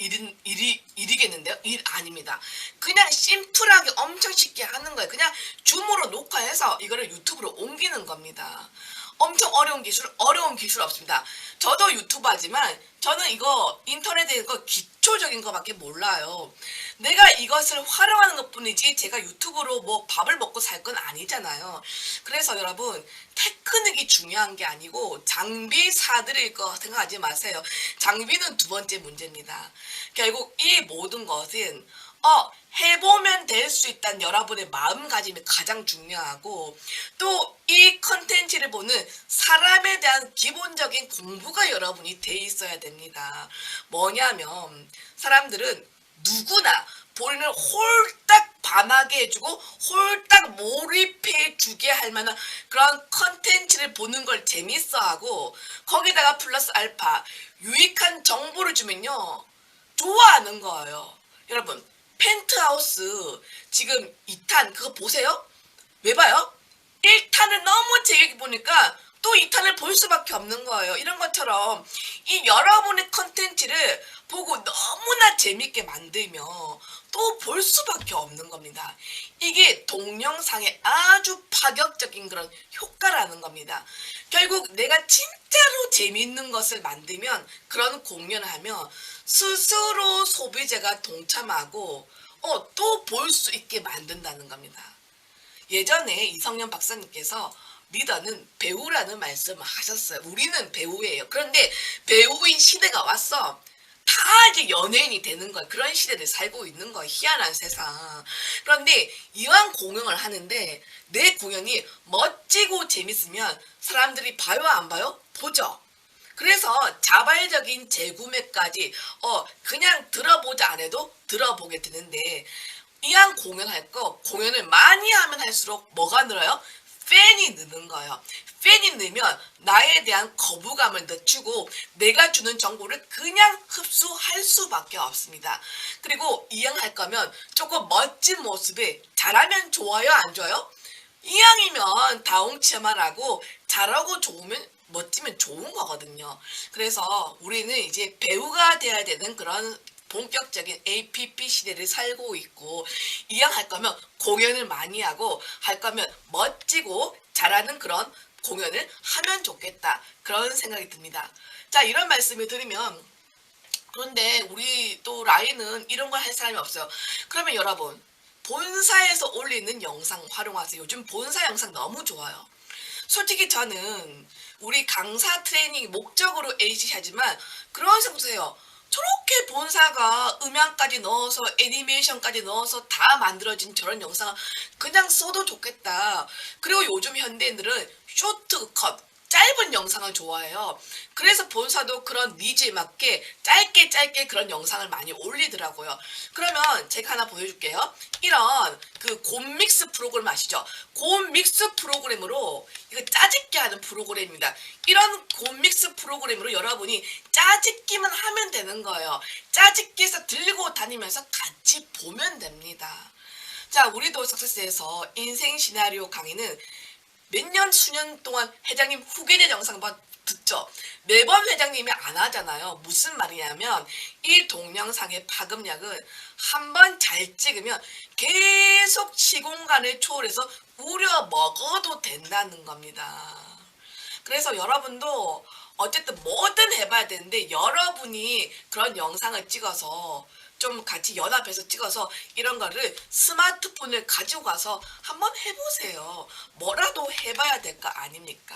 일이겠는데요? 일 아닙니다. 그냥 심플하게 엄청 쉽게 하는 거예요. 그냥 줌으로 녹화해서 이거를 유튜브로 옮기는 겁니다. 엄청 어려운 기술 없습니다. 저도 유튜버지만 저는 이거 인터넷에 이거 기초적인 거밖에 몰라요. 내가 이것을 활용하는 것뿐이지 제가 유튜브로 뭐 밥을 먹고 살 건 아니잖아요. 그래서 여러분, 테크닉이 중요한 게 아니고 장비 사드릴 거 생각하지 마세요. 장비는 두 번째 문제입니다. 결국 이 모든 것은 해보면 될 수 있다는 여러분의 마음가짐이 가장 중요하고, 또 이 컨텐츠를 보는 사람에 대한 기본적인 공부가 여러분이 돼 있어야 됩니다. 뭐냐면 사람들은 누구나 본인을 홀딱 반하게 해주고 홀딱 몰입해 주게 할 만한 그런 컨텐츠를 보는 걸 재밌어하고, 거기다가 플러스 알파 유익한 정보를 주면요 좋아하는 거예요. 여러분, 펜트하우스 지금 2탄 그거 보세요. 왜 봐요? 1탄을 너무 재밌게 보니까 또 2탄을 볼 수밖에 없는 거예요. 이런 것처럼 이 여러분의 컨텐츠를 보고 너무나 재밌게 만들면 또 볼 수밖에 없는 겁니다. 이게 동영상의 아주 파격적인 그런 효과라는 겁니다. 결국 내가 진짜로 재미있는 것을 만들면, 그런 공연을 하면 스스로 소비자가 동참하고 또 볼 수 있게 만든다는 겁니다. 예전에 이성년 박사님께서 리더는 배우라는 말씀을 하셨어요. 우리는 배우예요. 그런데 배우인 시대가 왔어. 다 이제 연예인이 되는 거야. 그런 시대를 살고 있는 거야. 희한한 세상. 그런데 이왕 공연을 하는데 내 공연이 멋지고 재밌으면 사람들이 봐요, 안 봐요? 보죠. 그래서 자발적인 재구매까지 그냥 들어보자 안 해도 들어보게 되는데, 이왕 공연할 거 공연을 많이 하면 할수록 뭐가 늘어요? 팬이 느는 거예요. 팬이 늘면 나에 대한 거부감을 늦추고 내가 주는 정보를 그냥 흡수할 수밖에 없습니다. 그리고 이왕할 거면 조금 멋진 모습에 잘하면 좋아요, 안 좋아요? 이왕이면 다홍치만 하고 잘하고 좋으면 멋지면 좋은 거거든요. 그래서 우리는 이제 배우가 돼야 되는 그런 본격적인 APP 시대를 살고 있고, 이왕 할 거면 공연을 많이 하고 할 거면 멋지고 잘하는 그런 공연을 하면 좋겠다, 그런 생각이 듭니다. 자, 이런 말씀을 드리면, 그런데 우리 또 라인은 이런 걸 할 사람이 없어요. 그러면 여러분, 본사에서 올리는 영상 활용하세요. 요즘 본사 영상 너무 좋아요. 솔직히 저는 우리 강사 트레이닝 목적으로 AC 하지만 그런 생각해요. 저렇게 본사가 음향까지 넣어서 애니메이션까지 넣어서 다 만들어진 저런 영상을 그냥 써도 좋겠다. 그리고 요즘 현대인들은 쇼트컷, 짧은 영상을 좋아해요. 그래서 본사도 그런 니즈에 맞게 짧게 그런 영상을 많이 올리더라고요. 그러면 제가 하나 보여줄게요. 이런 그 곰믹스 프로그램 아시죠? 곰믹스 프로그램으로, 이거 짜집기 하는 프로그램입니다. 이런 곰믹스 프로그램으로 여러분이 짜집기만 하면 되는 거예요. 짜집기해서 들고 다니면서 같이 보면 됩니다. 자, 우리도 석세스에서 인생 시나리오 강의는 몇 년, 수년 동안 회장님 후계자 영상만 듣죠. 매번 회장님이 안 하잖아요. 무슨 말이냐면 이 동영상의 파급력은 한번 잘 찍으면 계속 시공간을 초월해서 우려 먹어도 된다는 겁니다. 그래서 여러분도 어쨌든 뭐든 해봐야 되는데, 여러분이 그런 영상을 찍어서 좀 같이 연합해서 찍어서 이런 거를 스마트폰을 가지고 가서 한번 해보세요. 뭐라도 해봐야 될 거 아닙니까?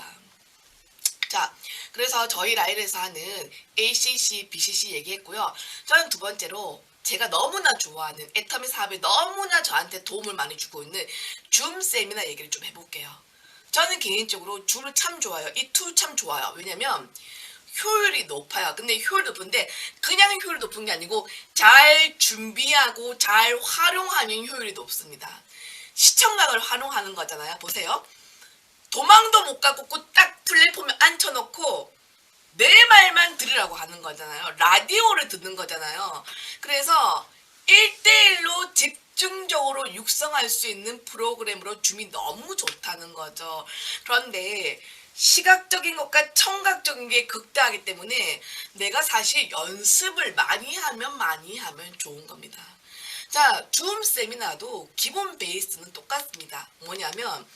자, 그래서 저희 라일에서 하는 ACC, BCC 얘기했고요. 저는 두 번째로 제가 너무나 좋아하는 애터미 사업에 너무나 저한테 도움을 많이 주고 있는 줌 세미나 얘기를 좀 해볼게요. 저는 개인적으로 줌을 참 좋아요. 이 툴 참 좋아요. 왜냐면 효율이 높아요. 근데 효율 높은데 그냥 효율 높은 게 아니고 잘 준비하고 잘 활용하면 효율이 높습니다. 시청각을 활용하는 거잖아요. 보세요. 도망도 못 가고 딱 플랫폼에 앉혀놓고 내 말만 들으라고 하는 거잖아요. 라디오를 듣는 거잖아요. 그래서 1대1로 집중적으로 육성할 수 있는 프로그램으로 줌이 너무 좋다는 거죠. 그런데 시각적인 것과 청각적인 게 극대하기 때문에 내가 사실 연습을 많이 하면 좋은 겁니다. 자, 줌 세미나도 기본 베이스는 똑같습니다. 뭐냐면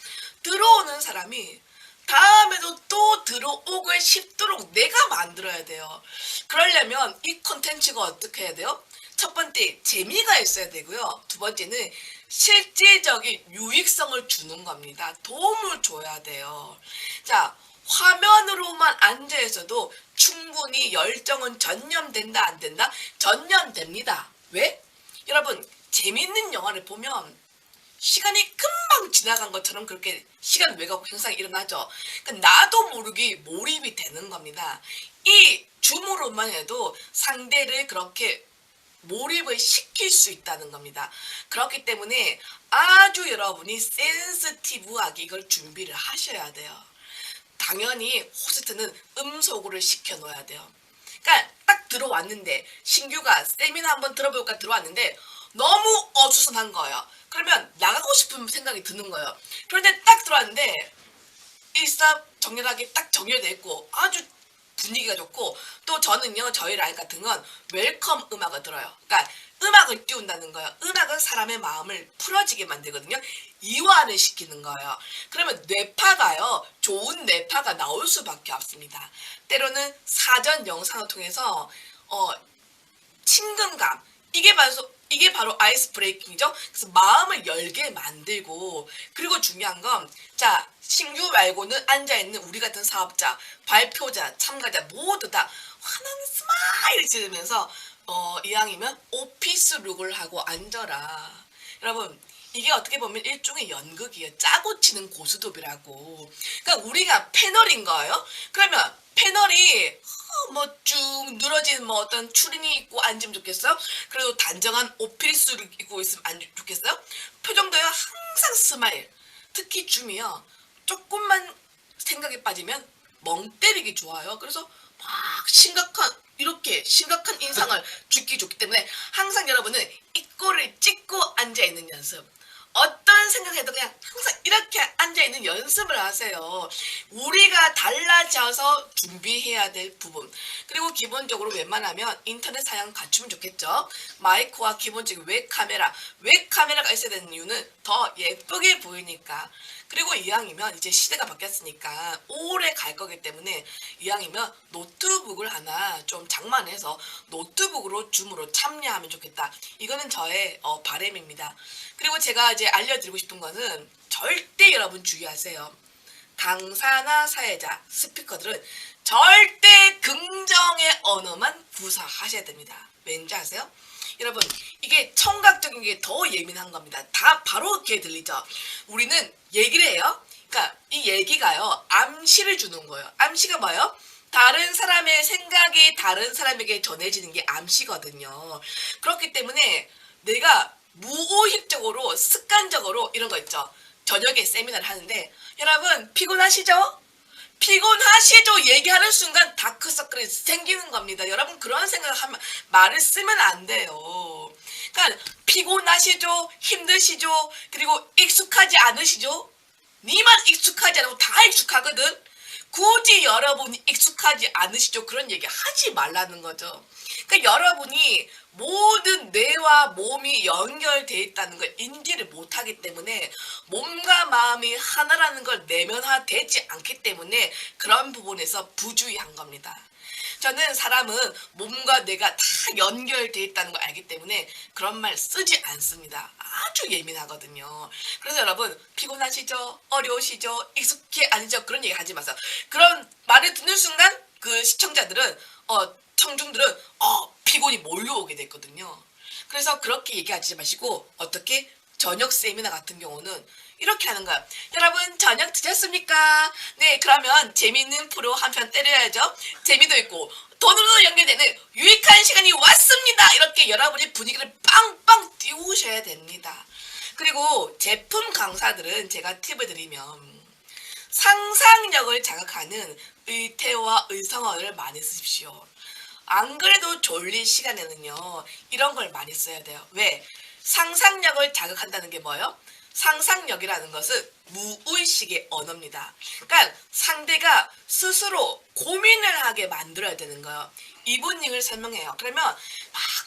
들어오는 사람이 다음에도 또 들어오고 싶도록 내가 만들어야 돼요. 그러려면 이 콘텐츠가 어떻게 해야 돼요? 첫 번째, 재미가 있어야 되고요. 두 번째는 실질적인 유익성을 주는 겁니다. 도움을 줘야 돼요. 자, 화면으로만 앉아 있어도 충분히 열정은 전념된다, 안 된다? 전념됩니다. 왜? 여러분, 재밌는 영화를 보면 시간이 금방 지나간 것처럼 그렇게 시간 왜곡 현상이 일어나죠. 그러니까 나도 모르게 몰입이 되는 겁니다. 이 줌으로만 해도 상대를 그렇게 몰입을 시킬 수 있다는 겁니다. 그렇기 때문에 아주 여러분이 센시티브하게 이걸 준비를 하셔야 돼요. 당연히 호스트는 음소거를 시켜 놓아야 돼요. 그러니까 딱 들어왔는데, 신규가 세미나 한번 들어볼까 들어왔는데 너무 어수선한 거예요. 그러면 나가고 싶은 생각이 드는 거예요. 그런데 딱 들어왔는데 일사정연하게 딱 정렬되어 있고 아주 분위기가 좋고, 또 저는요, 저희 라인 같은 건 웰컴 음악을 들어요. 그러니까 음악을 띄운다는 거예요. 음악은 사람의 마음을 풀어지게 만들거든요. 이완을 시키는 거예요. 그러면 뇌파가요, 좋은 뇌파가 나올 수밖에 없습니다. 때로는 사전 영상을 통해서 친근감, 이게 바로 아이스 브레이킹이죠. 그래서 마음을 열게 만들고, 그리고 중요한 건, 자, 신규 말고는 앉아있는 우리 같은 사업자, 발표자, 참가자 모두 다 환한 스마일을 지으면서 이왕이면 오피스 룩을 하고 앉아라. 여러분, 이게 어떻게 보면 일종의 연극이에요. 짜고 치는 고스톱이라고. 그러니까 우리가 패널인 거예요. 그러면 패널이 뭐 쭉 늘어진 뭐 어떤 추리닝 입고 앉으면 좋겠어요? 그래도 단정한 오피스를 입고 있으면 안 좋겠어요? 표정도요, 항상 스마일. 특히 줌이요, 조금만 생각에 빠지면 멍 때리기 좋아요. 그래서 막 이렇게 심각한 인상을 주기 좋기 때문에 항상 여러분은 이거를 찍고 앉아있는 연습. 어떤 생각해도 그냥 항상 이렇게 앉아있는 연습을 하세요. 우리가 달라져서 준비해야 될 부분. 그리고 기본적으로 웬만하면 인터넷 사양 갖추면 좋겠죠. 마이크와 기본적인 웹카메라가 있어야 되는 이유는 더 예쁘게 보이니까. 그리고 이왕이면 이제 시대가 바뀌었으니까 오래 갈 거기 때문에 이왕이면 노트북을 하나 좀 장만해서 노트북으로 줌으로 참여하면 좋겠다. 이거는 저의 바람입니다. 그리고 제가 이제 알려드리고 싶은 거는 절대 여러분 주의하세요. 강사나 사회자, 스피커들은 절대 긍정의 언어만 구사하셔야 됩니다. 왠지 아세요? 여러분, 이게 청각적인 게 더 예민한 겁니다. 다 바로 귀에 들리죠? 우리는 얘기를 해요. 그러니까 이 얘기가요, 암시를 주는 거예요. 암시가 뭐예요? 다른 사람의 생각이 다른 사람에게 전해지는 게 암시거든요. 그렇기 때문에 내가 무의식적으로, 습관적으로 이런 거 있죠. 저녁에 세미나를 하는데, 여러분, 피곤하시죠? 피곤하시죠? 얘기하는 순간 다크서클이 생기는 겁니다. 여러분, 그런 생각하면 말을 쓰면 안 돼요. 그러니까 피곤하시죠? 힘드시죠? 그리고 익숙하지 않으시죠? 니만 익숙하지 않고 다 익숙하거든. 굳이 여러분이 익숙하지 않으시죠? 그런 얘기 하지 말라는 거죠. 그러니까 여러분이 모든 뇌와 몸이 연결되어 있다는 걸 인지를 못하기 때문에 몸과 마음이 하나라는 걸 내면화되지 않기 때문에 그런 부분에서 부주의한 겁니다. 저는 사람은 몸과 뇌가 다 연결되어 있다는 걸 알기 때문에 그런 말 쓰지 않습니다. 아주 예민하거든요. 그래서 여러분, 피곤하시죠? 어려우시죠? 익숙해 아니죠? 그런 얘기 하지 마세요. 그런 말을 듣는 순간 그 시청자들은 청중들은 피곤이 몰려오게 됐거든요. 그래서 그렇게 얘기하지 마시고 어떻게 저녁 세미나 같은 경우는 이렇게 하는 거야. 여러분, 저녁 드셨습니까? 네, 그러면 재미있는 프로 한 편 때려야죠. 재미도 있고 돈으로 연결되는 유익한 시간이 왔습니다. 이렇게 여러분이 분위기를 빵빵 띄우셔야 됩니다. 그리고 제품 강사들은 제가 팁을 드리면 상상력을 자극하는 의태어와 의성어를 많이 쓰십시오. 안 그래도 졸린 시간에는요, 이런 걸 많이 써야 돼요. 왜? 상상력을 자극한다는 게 뭐예요? 상상력이라는 것은 무의식의 언어입니다. 그러니까 상대가 스스로 고민을 하게 만들어야 되는 거예요. 이분링을 설명해요. 그러면 막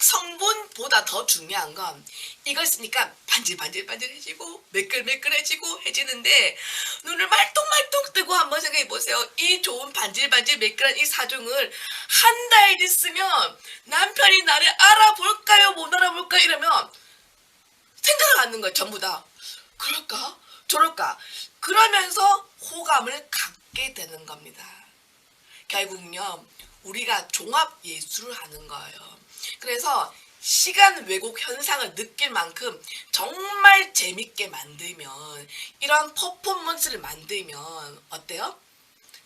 성분보다 더 중요한 건 이걸 쓰니까 반질반질해지고 매끌매끌해지고 해지는데 눈을 말똥말똥 뜨고 한번 생각해 보세요. 이 좋은 반질반질 매끌한 이 사중을 한 달 됐으면 남편이 나를 알아볼까요? 못 알아볼까요? 이러면 생각을 하는 거예요. 전부 다. 그럴까? 저럴까? 그러면서 호감을 갖게 되는 겁니다. 결국은요, 우리가 종합 예술을 하는 거예요. 그래서 시간 왜곡 현상을 느낄 만큼 정말 재밌게 만들면, 이런 퍼포먼스를 만들면 어때요?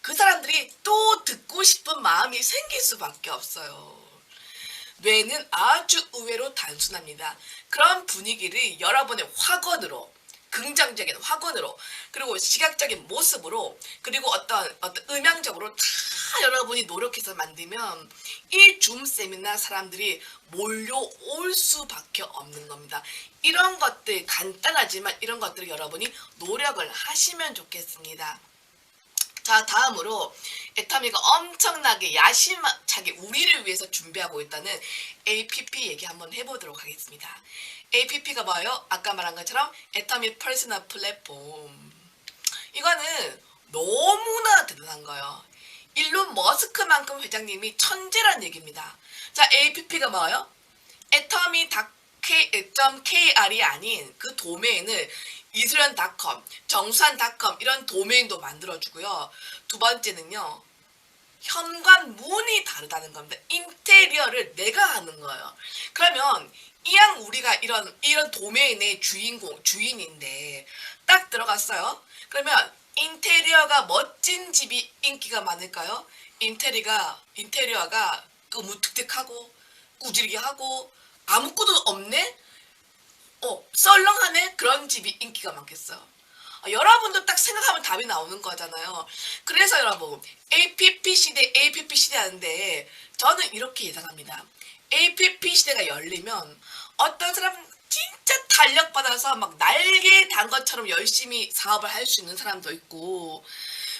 그 사람들이 또 듣고 싶은 마음이 생길 수밖에 없어요. 뇌는 아주 의외로 단순합니다. 그런 분위기를 여러분의 확언으로, 긍정적인 확언으로, 그리고 시각적인 모습으로, 그리고 어떤 음향적으로 다 여러분이 노력해서 만들면 이 줌 세미나 사람들이 몰려올 수밖에 없는 겁니다. 이런 것들, 간단하지만 이런 것들을 여러분이 노력을 하시면 좋겠습니다. 자, 다음으로 애터미가 엄청나게 야심차게 우리를 위해서 준비하고 있다는 APP 얘기 한번 해보도록 하겠습니다. APP가 뭐예요? 아까 말한 것처럼 애터미 퍼스널 플랫폼. 이거는 너무나 대단한 거예요. 일론 머스크만큼 회장님이 천재란 얘기입니다. 자, APP가 뭐예요? atomy.kr이 아닌 그 도메인을 이수련.com, 정수한.com 이런 도메인도 만들어주고요. 두 번째는요, 현관문이 다르다는 겁니다. 인테리어를 내가 하는 거예요. 그러면 이왕 우리가 이런 도메인의 주인인데 딱 들어갔어요. 그러면 인테리어가 멋진 집이 인기가 많을까요? 인테리어가 무뚝뚝하고 꾸질게 하고 아무것도 없네? 썰렁하네? 그런 집이 인기가 많겠어요. 여러분도 딱 생각하면 답이 나오는 거잖아요. 그래서 여러분, APP 시대 하는데 저는 이렇게 예상합니다. APP 시대가 열리면 어떤 사람은 진짜 진짜 탄력받아서 막 날개 단 것처럼 열심히 사업을 할 수 있는 사람도 있고,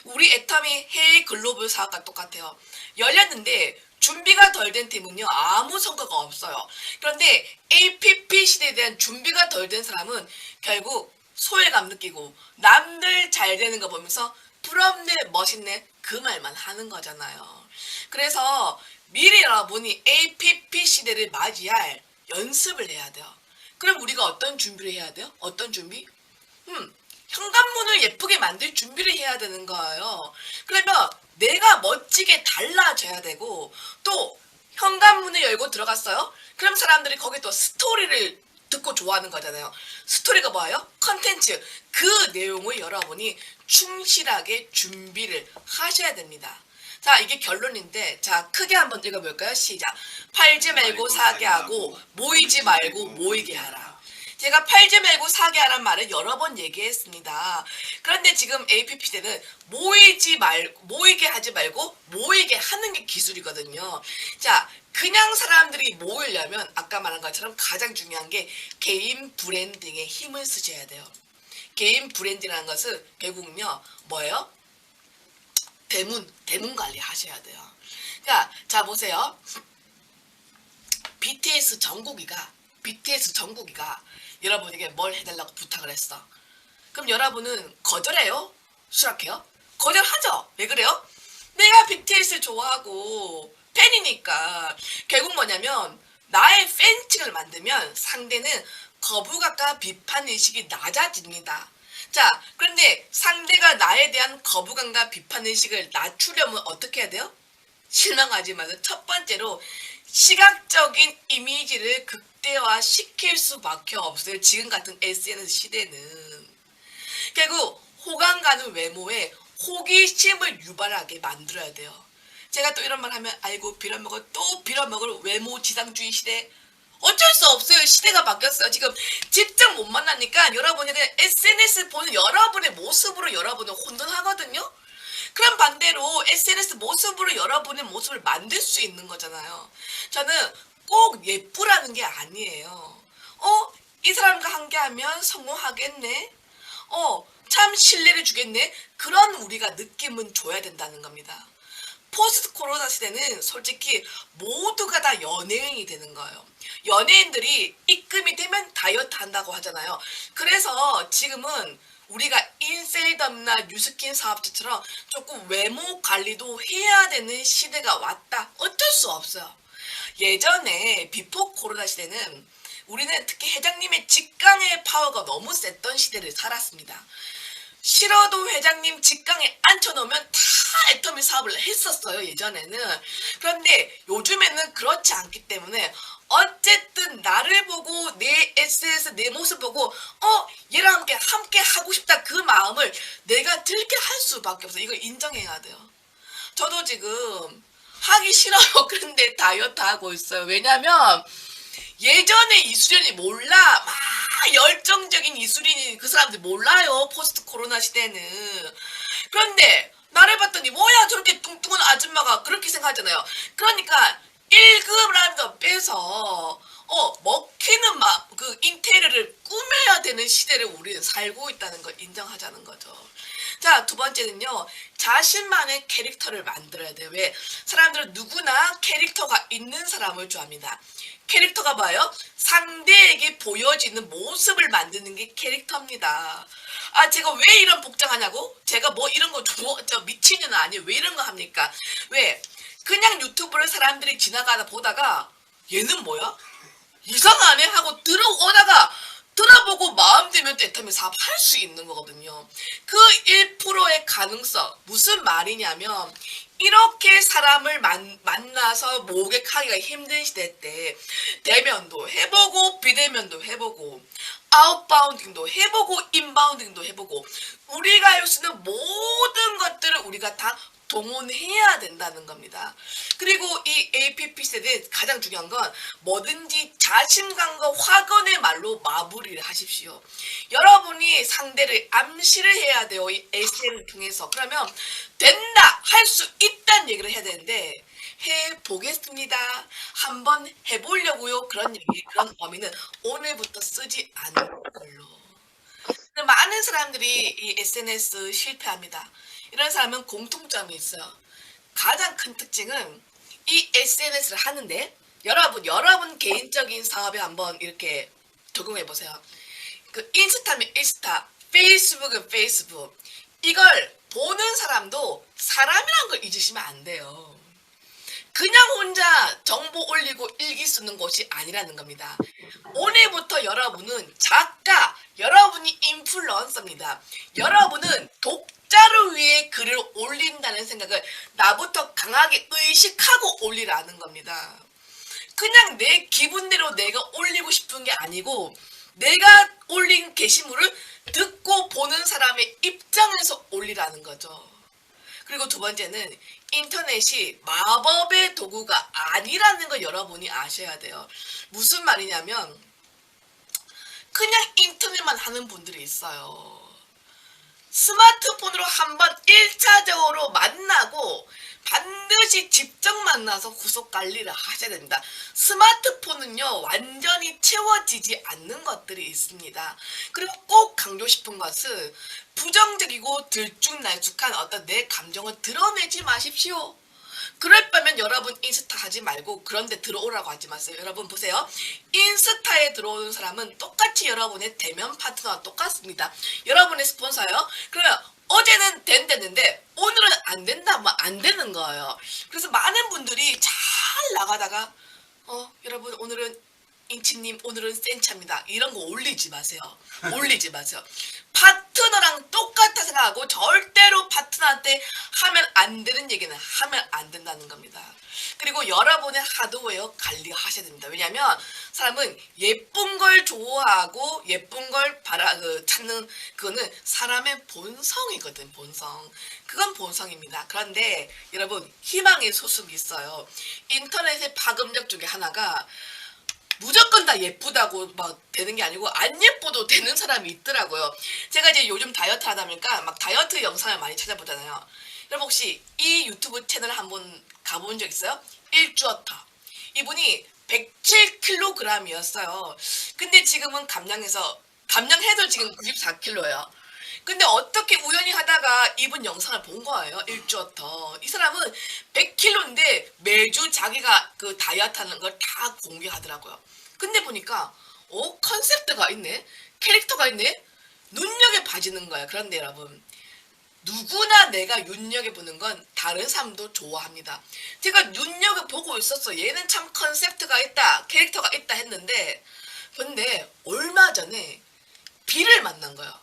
우리 애터미 해외 글로벌 사업과 똑같아요. 열렸는데 준비가 덜 된 팀은요 아무 성과가 없어요. 그런데 APP 시대에 대한 준비가 덜 된 사람은 결국 소외감 느끼고 남들 잘 되는 거 보면서 부럽네 멋있네 그 말만 하는 거잖아요. 그래서 미래 여러분이 APP 시대를 맞이할 연습을 해야 돼요. 그럼 우리가 어떤 준비를 해야 돼요? 어떤 준비? 현관문을 예쁘게 만들 준비를 해야 되는 거예요. 그러면 내가 멋지게 달라져야 되고, 또 현관문을 열고 들어갔어요. 그럼 사람들이 거기 또 스토리를 듣고 좋아하는 거잖아요. 스토리가 뭐예요? 컨텐츠. 그 내용을 여러분이 충실하게 준비를 하셔야 됩니다. 자, 이게 결론인데, 자, 크게 한번 읽어볼까요? 시작. 팔지 말고 사게 하고 모이지 말고 모이게 하라. 제가 팔지 말고 사게 하란 말을 여러 번 얘기했습니다. 그런데 지금 APP 시대는 모이게 하지 말고 모이게 하는 게 기술이거든요. 자, 그냥 사람들이 모이려면 아까 말한 것처럼 가장 중요한 게 개인 브랜딩에 힘을 쓰셔야 돼요. 개인 브랜딩이라는 것은 결국은요, 뭐예요? 대문 관리 하셔야 돼요. 자, 보세요. BTS 정국이가 여러분에게 뭘 해달라고 부탁을 했어. 그럼 여러분은 거절해요? 수락해요? 거절하죠? 왜 그래요? 내가 BTS를 좋아하고 팬이니까. 결국 뭐냐면 나의 팬층을 만들면 상대는 거부감과 비판의식이 낮아집니다. 자, 그런데 상대가 나에 대한 거부감과 비판의식을 낮추려면 어떻게 해야 돼요? 실망하지 마세요. 첫 번째로 시각적인 이미지를 극대화시킬 수밖에 없어요. 지금 같은 SNS 시대는. 결국 호감 가는 외모에 호기심을 유발하게 만들어야 돼요. 제가 또 이런 말 하면 아이고 빌어먹을 또 빌어먹을 외모 지상주의 시대. 어쩔 수 없어요. 시대가 바뀌었어요. 지금 직접 못 만나니까 여러분이 SNS 보는 여러분의 모습으로 여러분은 혼돈하거든요. 그럼 반대로 SNS 모습으로 여러분의 모습을 만들 수 있는 거잖아요. 저는 꼭 예쁘라는 게 아니에요. 이 사람과 함께하면 성공하겠네. 참 신뢰를 주겠네. 그런 우리가 느낌은 줘야 된다는 겁니다. 포스트 코로나 시대는 솔직히 모두가 다 연예인이 되는 거예요. 연예인들이 입금이 되면 다이어트 한다고 하잖아요. 그래서 지금은 우리가 인셀덤나 뉴스킨 사업자처럼 조금 외모 관리도 해야 되는 시대가 왔다. 어쩔 수 없어요. 예전에 비포 코로나 시대는 우리는 특히 회장님의 직강의 파워가 너무 셌던 시대를 살았습니다. 싫어도 회장님 직강에 앉혀놓으면 다 애터미 사업을 했었어요. 예전에는. 그런데 요즘에는 그렇지 않기 때문에 어쨌든 나를 보고 내 SNS 내 모습 보고 얘랑 함께 하고 싶다 그 마음을 내가 들게 할 수밖에 없어요. 이걸 인정해야 돼요. 저도 지금 하기 싫어요. 그런데 다이어트 하고 있어요. 왜냐면 예전에 이수련이 몰라. 막 열정적인 이수린이 그 사람들 몰라요. 포스트 코로나 시대는. 그런데 나를 봤더니 뭐야 저렇게 뚱뚱한 아줌마가 그렇게 생각하잖아요. 그러니까 1급이라도 빼서 먹히는 그 인테리어를 꾸며야 되는 시대를 우리는 살고 있다는 걸 인정하자는 거죠. 자, 두 번째는요. 자신만의 캐릭터를 만들어야 돼요. 왜? 사람들은 누구나 캐릭터가 있는 사람을 좋아합니다. 캐릭터가 뭐예요? 상대에게 보여지는 모습을 만드는 게 캐릭터입니다. 아, 제가 왜 이런 복장하냐고? 제가 뭐 이런 거 저 미친년 아니에요. 왜 이런 거 합니까? 왜? 그냥 유튜브를 사람들이 지나가다 보다가 얘는 뭐야? 이상하네 하고 들어오다가 들어보고 마음 되면 애터미 사업 할 수 있는 거거든요. 그 1%의 가능성 무슨 말이냐면 이렇게 사람을 만나서 모객하기가 힘든 시대 때 대면도 해보고 비대면도 해보고 아웃바운딩도 해보고 인바운딩도 해보고 우리가 할 수 있는 모든 것들을 우리가 다 동원해야 된다는 겁니다. 그리고 이 APP 세대의 가장 중요한 건 뭐든지 자신감과 확언의 말로 마무리를 하십시오. 여러분이 상대를 암시를 해야 돼요. 이 SNS를 통해서. 그러면 된다, 할 수 있다는 얘기를 해야 되는데 해보겠습니다. 한번 해보려고요. 그런 얘기, 그런 의미는 오늘부터 쓰지 않는 걸로. 많은 사람들이 이 SNS 실패합니다. 이런 사람은 공통점이 있어요. 가장 큰 특징은 이 SNS를 하는데 여러분 개인적인 사업에 한번 이렇게 적용해 보세요. 그 인스타면 인스타, 페이스북은 페이스북. 이걸 보는 사람도 사람이란 걸 잊으시면 안 돼요. 그냥 혼자 정보 올리고 일기 쓰는 곳이 아니라는 겁니다. 오늘부터 여러분은 작가, 여러분이 인플루언서입니다. 여러분은 독자를 위해 글을 올린다는 생각을 나부터 강하게 의식하고 올리라는 겁니다. 그냥 내 기분대로 내가 올리고 싶은 게 아니고 내가 올린 게시물을 듣고 보는 사람의 입장에서 올리라는 거죠. 그리고 두 번째는 인터넷이 마법의 도구가 아니라는 걸 여러분이 아셔야 돼요. 무슨 말이냐면 그냥 인터넷만 하는 분들이 있어요. 스마트폰으로 한번 1차적으로 만나고 반드시 직접 만나서 후속 관리를 하셔야 됩니다. 스마트폰은요 완전히 채워지지 않는 것들이 있습니다. 그리고 꼭 강조 싶은 것은 부정적이고 들쭉날쭉한 어떤 내 감정을 드러내지 마십시오. 그럴 거면 여러분 인스타 하지 말고 그런데 들어오라고 하지 마세요. 여러분 보세요. 인스타에 들어오는 사람은 똑같이 여러분의 대면 파트너와 똑같습니다. 여러분의 스폰서요. 그러면 어제는 된댔는데 오늘은 안 된다 하면 안 되는 거예요. 그래서 많은 분들이 잘 나가다가 여러분 오늘은 인치님 오늘은 센차입니다. 이런 거 올리지 마세요. 올리지 마세요. 파트너랑 똑같아 생각하고 절대로 파트너한테 하면 안 되는 얘기는 하면 안 된다는 겁니다. 그리고 여러분의 하드웨어 관리하셔야 됩니다. 왜냐하면 사람은 예쁜 걸 좋아하고 예쁜 걸 찾는 그거는 사람의 본성이거든. 본성. 그건 본성입니다. 그런데 여러분 희망의 소식이 있어요. 인터넷의 파급력 중에 하나가 무조건 다 예쁘다고 막 되는 게 아니고 안 예뻐도 되는 사람이 있더라고요. 제가 이제 요즘 다이어트 하다 보니까 막 다이어트 영상을 많이 찾아보잖아요. 여러분 혹시 이 유튜브 채널 한번 가본 적 있어요? 일주어터. 이분이 107kg이었어요. 근데 지금은 감량해도 지금 94kg예요. 근데 어떻게 우연히 하다가 이분 영상을 본 거예요. 일주어터. 이 사람은 100kg인데 매주 자기가 그 다이어트 하는 걸 다 공개하더라고요. 근데 보니까 컨셉트가 있네. 캐릭터가 있네. 눈여겨봐지는 거야. 그런데 여러분 누구나 내가 눈여겨보는 건 다른 사람도 좋아합니다. 제가 눈여겨보고 있었어. 얘는 참 컨셉트가 있다. 캐릭터가 있다 했는데 근데 얼마 전에 B를 만난 거예요.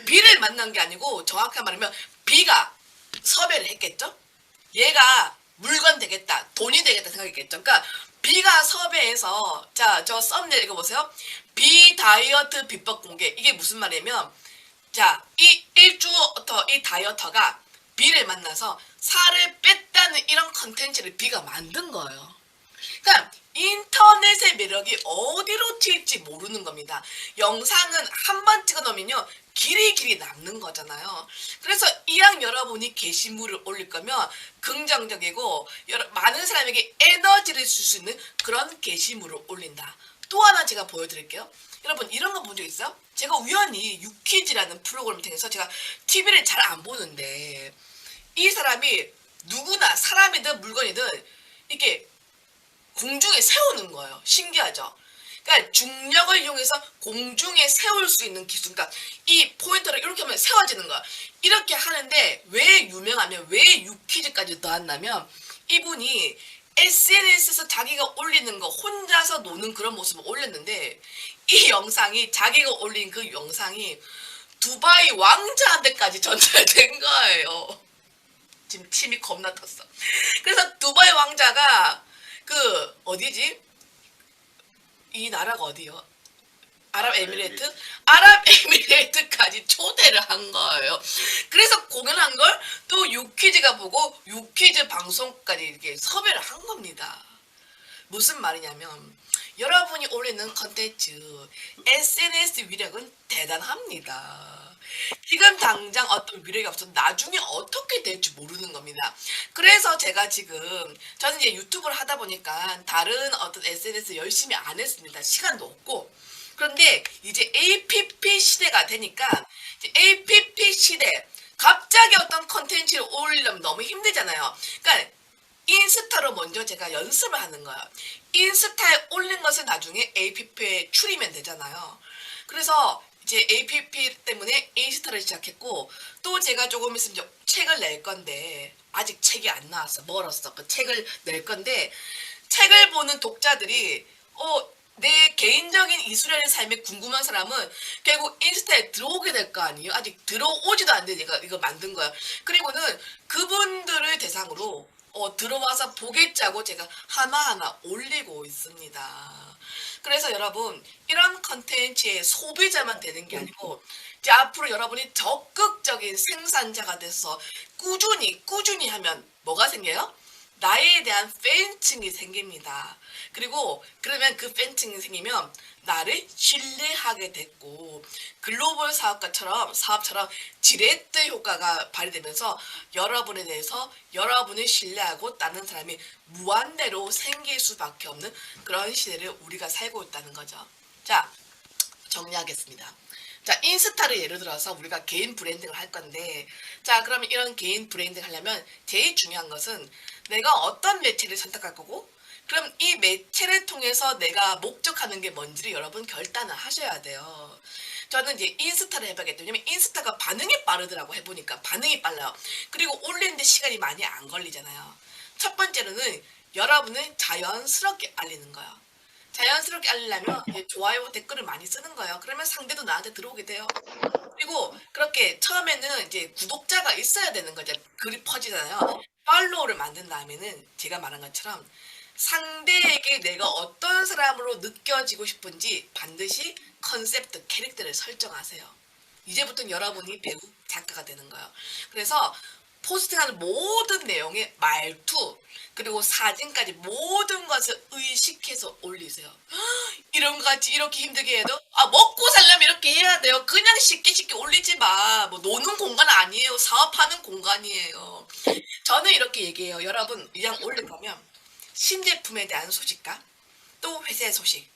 B를 만난 게 아니고 정확히 말하면 B가 섭외를 했겠죠? 얘가 물건 되겠다, 돈이 되겠다 생각했겠죠? 그러니까 B가 섭외해서 자, 저 썸네일 읽어보세요. B 다이어트 비법 공개. 이게 무슨 말이냐면 자, 이 일주어터 이 다이어터가 B를 만나서 살을 뺐다는 이런 컨텐츠를 B가 만든 거예요. 그러니까 인터넷의 매력이 어디로 튈지 모르는 겁니다. 영상은 한 번 찍어놓으면요 길이 남는 거잖아요. 그래서 이왕 여러분이 게시물을 올릴 거면 긍정적이고 많은 사람에게 에너지를 줄 수 있는 그런 게시물을 올린다. 또 하나 제가 보여드릴게요. 여러분 이런 거 본 적 있어요? 제가 우연히 유퀴즈라는 프로그램을 통해서 제가 TV를 잘 안 보는데 이 사람이 누구나 사람이든 물건이든 이렇게 공중에 세우는 거예요. 신기하죠? 그러니까 중력을 이용해서 공중에 세울 수 있는 기술. 그러니까 이 포인터를 이렇게 하면 세워지는 거야. 이렇게 하는데 왜 유명하면 왜 유퀴즈까지 나왔냐면 이분이 SNS에서 자기가 올리는 거 혼자서 노는 그런 모습을 올렸는데 이 영상이 자기가 올린 그 영상이 두바이 왕자한테까지 전달된 거예요. 지금 침이 겁나 탔어. 그래서 두바이 왕자가 그 어디지? 이 나라가 어디요? 아랍에미레이트까지 초대를 한 거예요. 그래서 공연한 걸 또 유퀴즈가 보고 유퀴즈 방송까지 이렇게 섭외를 한 겁니다. 무슨 말이냐면 여러분이 올리는 컨텐츠 SNS 위력은 대단합니다. 지금 당장 어떤 위력이 없어도 나중에 어떻게 될지 모르는 겁니다. 그래서 제가 지금 저는 이제 유튜브를 하다 보니까 다른 어떤 SNS 열심히 안 했습니다. 시간도 없고. 그런데 이제 APP 시대가 되니까 이제 APP 시대 갑자기 어떤 컨텐츠를 올리려면 너무 힘들잖아요. 그러니까 인스타로 먼저 제가 연습을 하는 거예요. 인스타에 올린 것을 나중에 APP에 추리면 되잖아요. 그래서 이제 APP 때문에 인스타를 시작했고 또 제가 조금 있으면 이제 책을 낼 건데 아직 책이 안 나왔어. 멀었어. 그 책을 낼 건데 책을 보는 독자들이 내 개인적인 이수련의 삶에 궁금한 사람은 결국 인스타에 들어오게 될 거 아니에요. 아직 들어오지도 않는데 내가 이거 만든 거야. 그리고는 그분들을 대상으로 들어와서 보겠자고 제가 하나하나 올리고 있습니다. 그래서 여러분 이런 컨텐츠의 소비자만 되는 게 아니고 이제 앞으로 여러분이 적극적인 생산자가 돼서 꾸준히 하면 뭐가 생겨요? 나에 대한 팬층이 생깁니다. 그리고 그러면 그 팬층이 생기면 나를 신뢰하게 됐고 글로벌 사업처럼 지렛대 효과가 발휘되면서 여러분에 대해서 여러분을 신뢰하고 따르는 사람이 무한대로 생길 수밖에 없는 그런 시대를 우리가 살고 있다는 거죠. 자, 정리하겠습니다. 자, 인스타를 예를 들어서 우리가 개인 브랜딩을 할 건데 자, 그러면 이런 개인 브랜딩 하려면 제일 중요한 것은 내가 어떤 매체를 선택할 거고 그럼 이 매체를 통해서 내가 목적하는 게 뭔지를 여러분 결단을 하셔야 돼요. 저는 이제 인스타를 해봐야겠다. 왜냐면 인스타가 반응이 빠르더라고 해보니까 반응이 빨라요. 그리고 올리는데 시간이 많이 안 걸리잖아요. 첫 번째로는 여러분을 자연스럽게 알리는 거예요. 자연스럽게 알리려면 좋아요 댓글을 많이 쓰는 거예요. 그러면 상대도 나한테 들어오게 돼요. 그리고 그렇게 처음에는 이제 구독자가 있어야 되는 거죠. 글이 퍼지잖아요. 팔로우를 만든 다음에는 제가 말한 것처럼 상대에게 내가 어떤 사람으로 느껴지고 싶은지 반드시 컨셉트, 캐릭터를 설정하세요. 이제부터는 여러분이 배우, 작가가 되는 거예요. 그래서 포스팅하는 모든 내용의 말투, 그리고 사진까지 모든 것을 의식해서 올리세요. 이런 거 같이 이렇게 힘들게 해도 먹고 살려면 이렇게 해야 돼요. 그냥 쉽게 올리지 마. 뭐 노는 공간 아니에요. 사업하는 공간이에요. 저는 이렇게 얘기해요. 여러분 이왕 올릴 거면 신제품에 대한 소식과 또 회사의 소식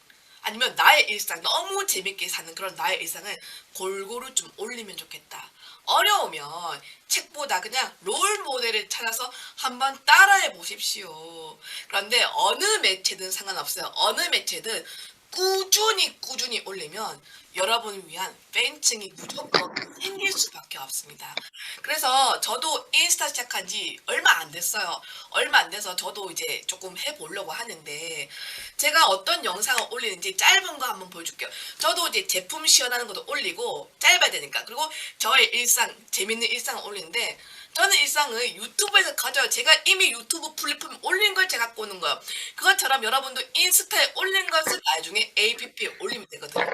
아니면 나의 일상 너무 재밌게 사는 그런 나의 일상을 골고루 좀 올리면 좋겠다. 어려우면 책보다 그냥 롤 모델을 찾아서 한번 따라해 보십시오. 그런데 어느 매체든 상관없어요. 어느 매체든 꾸준히 올리면 여러분을 위한 팬층이 무조건 생길 수밖에 없습니다. 그래서 저도 인스타 시작한 지 얼마 안 됐어요. 얼마 안 돼서 저도 이제 조금 해보려고 하는데 제가 어떤 영상을 올리는지 짧은 거 한번 보여줄게요. 저도 이제 제품 시연하는 것도 올리고 짧아야 되니까 그리고 저의 일상, 재밌는 일상을 올리는데 저는 일상을 유튜브에서 가져요. 제가 이미 유튜브 플랫폼에 올린 걸 제가 갖고 오는 거예요. 그것처럼 여러분도 인스타에 올린 것을 나중에 APP에 올리면 되거든요.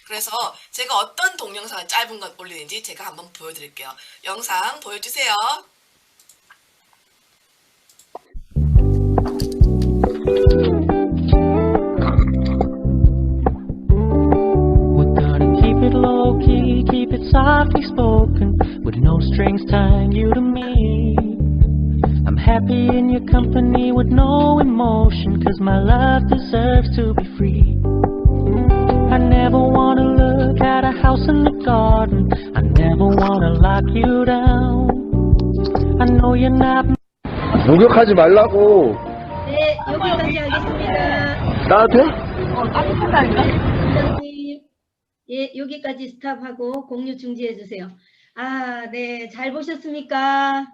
그래서 제가 어떤 동영상을 짧은 것 올리는지 제가 한번 보여드릴게요. 영상 보여주세요. Keep it softly spoken, with no strings tying you to me. I'm happy in your company with no emotion, cause my love deserves to be free. I never wanna look at a house in the garden, I never wanna lock you down. I know you're not. 목욕하지 말라고. 네, 여기까지 하겠습니다. 나한테? 원장님, 예, 여기까지 스탑하고 공유 중지해 주세요. 네, 잘 보셨습니까?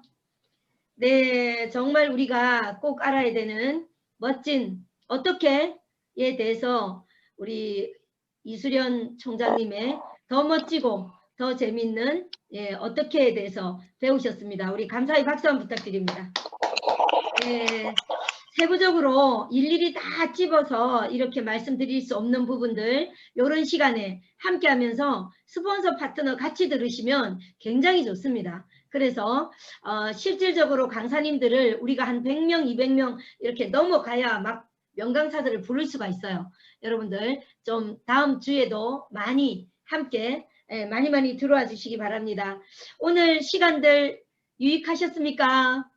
네, 정말 우리가 꼭 알아야 되는 멋진 어떻게에 대해서 우리 이수련 총장님의 더 멋지고 더 재밌는 어떻게에 대해서 배우셨습니다. 우리 감사의 박수 한번 부탁드립니다. 네, 세부적으로 일일이 다 집어서 이렇게 말씀드릴 수 없는 부분들 이런 시간에 함께 하면서 스폰서 파트너 같이 들으시면 굉장히 좋습니다. 그래서 실질적으로 강사님들을 우리가 한 100명, 200명 이렇게 넘어가야 막 명강사들을 부를 수가 있어요. 여러분들 좀 다음 주에도 많이 함께 많이 들어와 주시기 바랍니다. 오늘 시간들 유익하셨습니까?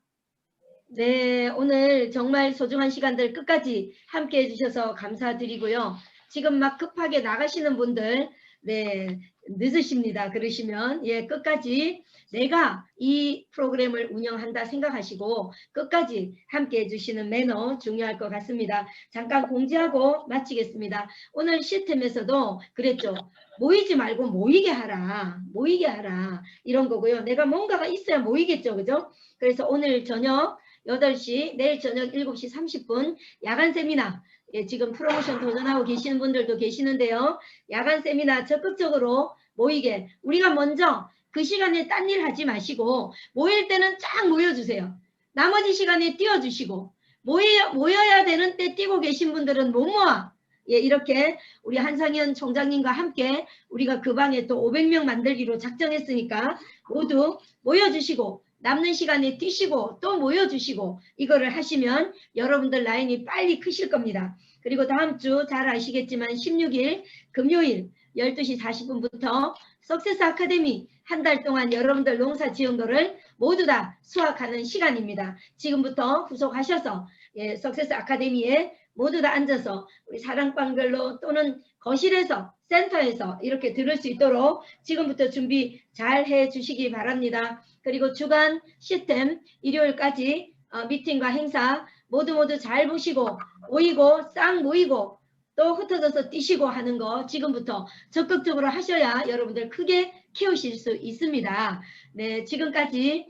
네, 오늘 정말 소중한 시간들 끝까지 함께 해주셔서 감사드리고요. 지금 막 급하게 나가시는 분들, 네, 늦으십니다. 그러시면, 예, 끝까지 내가 이 프로그램을 운영한다 생각하시고 끝까지 함께 해주시는 매너 중요할 것 같습니다. 잠깐 공지하고 마치겠습니다. 오늘 시스템에서도 그랬죠. 모이지 말고 모이게 하라. 모이게 하라. 이런 거고요. 내가 뭔가가 있어야 모이겠죠. 그죠? 그래서 오늘 저녁 8시, 내일 저녁 7시 30분 야간 세미나, 예, 지금 프로모션 도전하고 계시는 분들도 계시는데요. 야간 세미나 적극적으로 모이게, 우리가 먼저 그 시간에 딴 일 하지 마시고 모일 때는 쫙 모여주세요. 나머지 시간에 띄워주시고 모여야 되는 때 뛰고 계신 분들은 못 모아. 예, 이렇게 우리 한상현 총장님과 함께 우리가 그 방에 또 500명 만들기로 작정했으니까 모두 모여주시고 남는 시간에 뛰시고 또 모여주시고 이거를 하시면 여러분들 라인이 빨리 크실 겁니다. 그리고 다음 주 잘 아시겠지만 16일 금요일 12시 40분부터 석세스 아카데미 한 달 동안 여러분들 농사 지은 거를 모두 다 수확하는 시간입니다. 지금부터 후속하셔서 예, 석세스 아카데미에 모두 다 앉아서 우리 사랑방별로 또는 거실에서 센터에서 이렇게 들을 수 있도록 지금부터 준비 잘 해주시기 바랍니다. 그리고 주간 시스템 일요일까지 미팅과 행사 모두 잘 보시고 모이고 싹 모이고 또 흩어져서 뛰시고 하는 거 지금부터 적극적으로 하셔야 여러분들 크게 키우실 수 있습니다. 네, 지금까지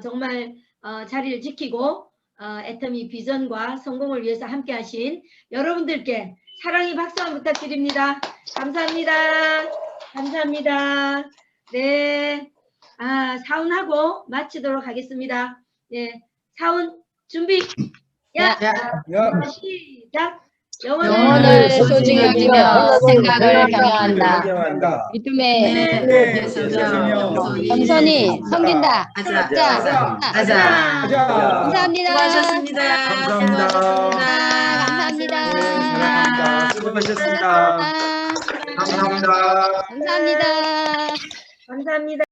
정말 자리를 지키고 애터미 비전과 성공을 위해서 함께 하신 여러분들께 사랑의 박수 한번 부탁드립니다. 감사합니다. 감사합니다. 네, 사운하고 마치도록 하겠습니다. 네, 사운 준비. 야, 시작. 영혼을 소중히 여기며 생각을 경영한다. 믿음의 겸손히 섬긴다. 자, 감사합니다. 감사합니다. 감사합니다. 수고하셨습니다. 감사합니다. 감사합니다. 감사합니다.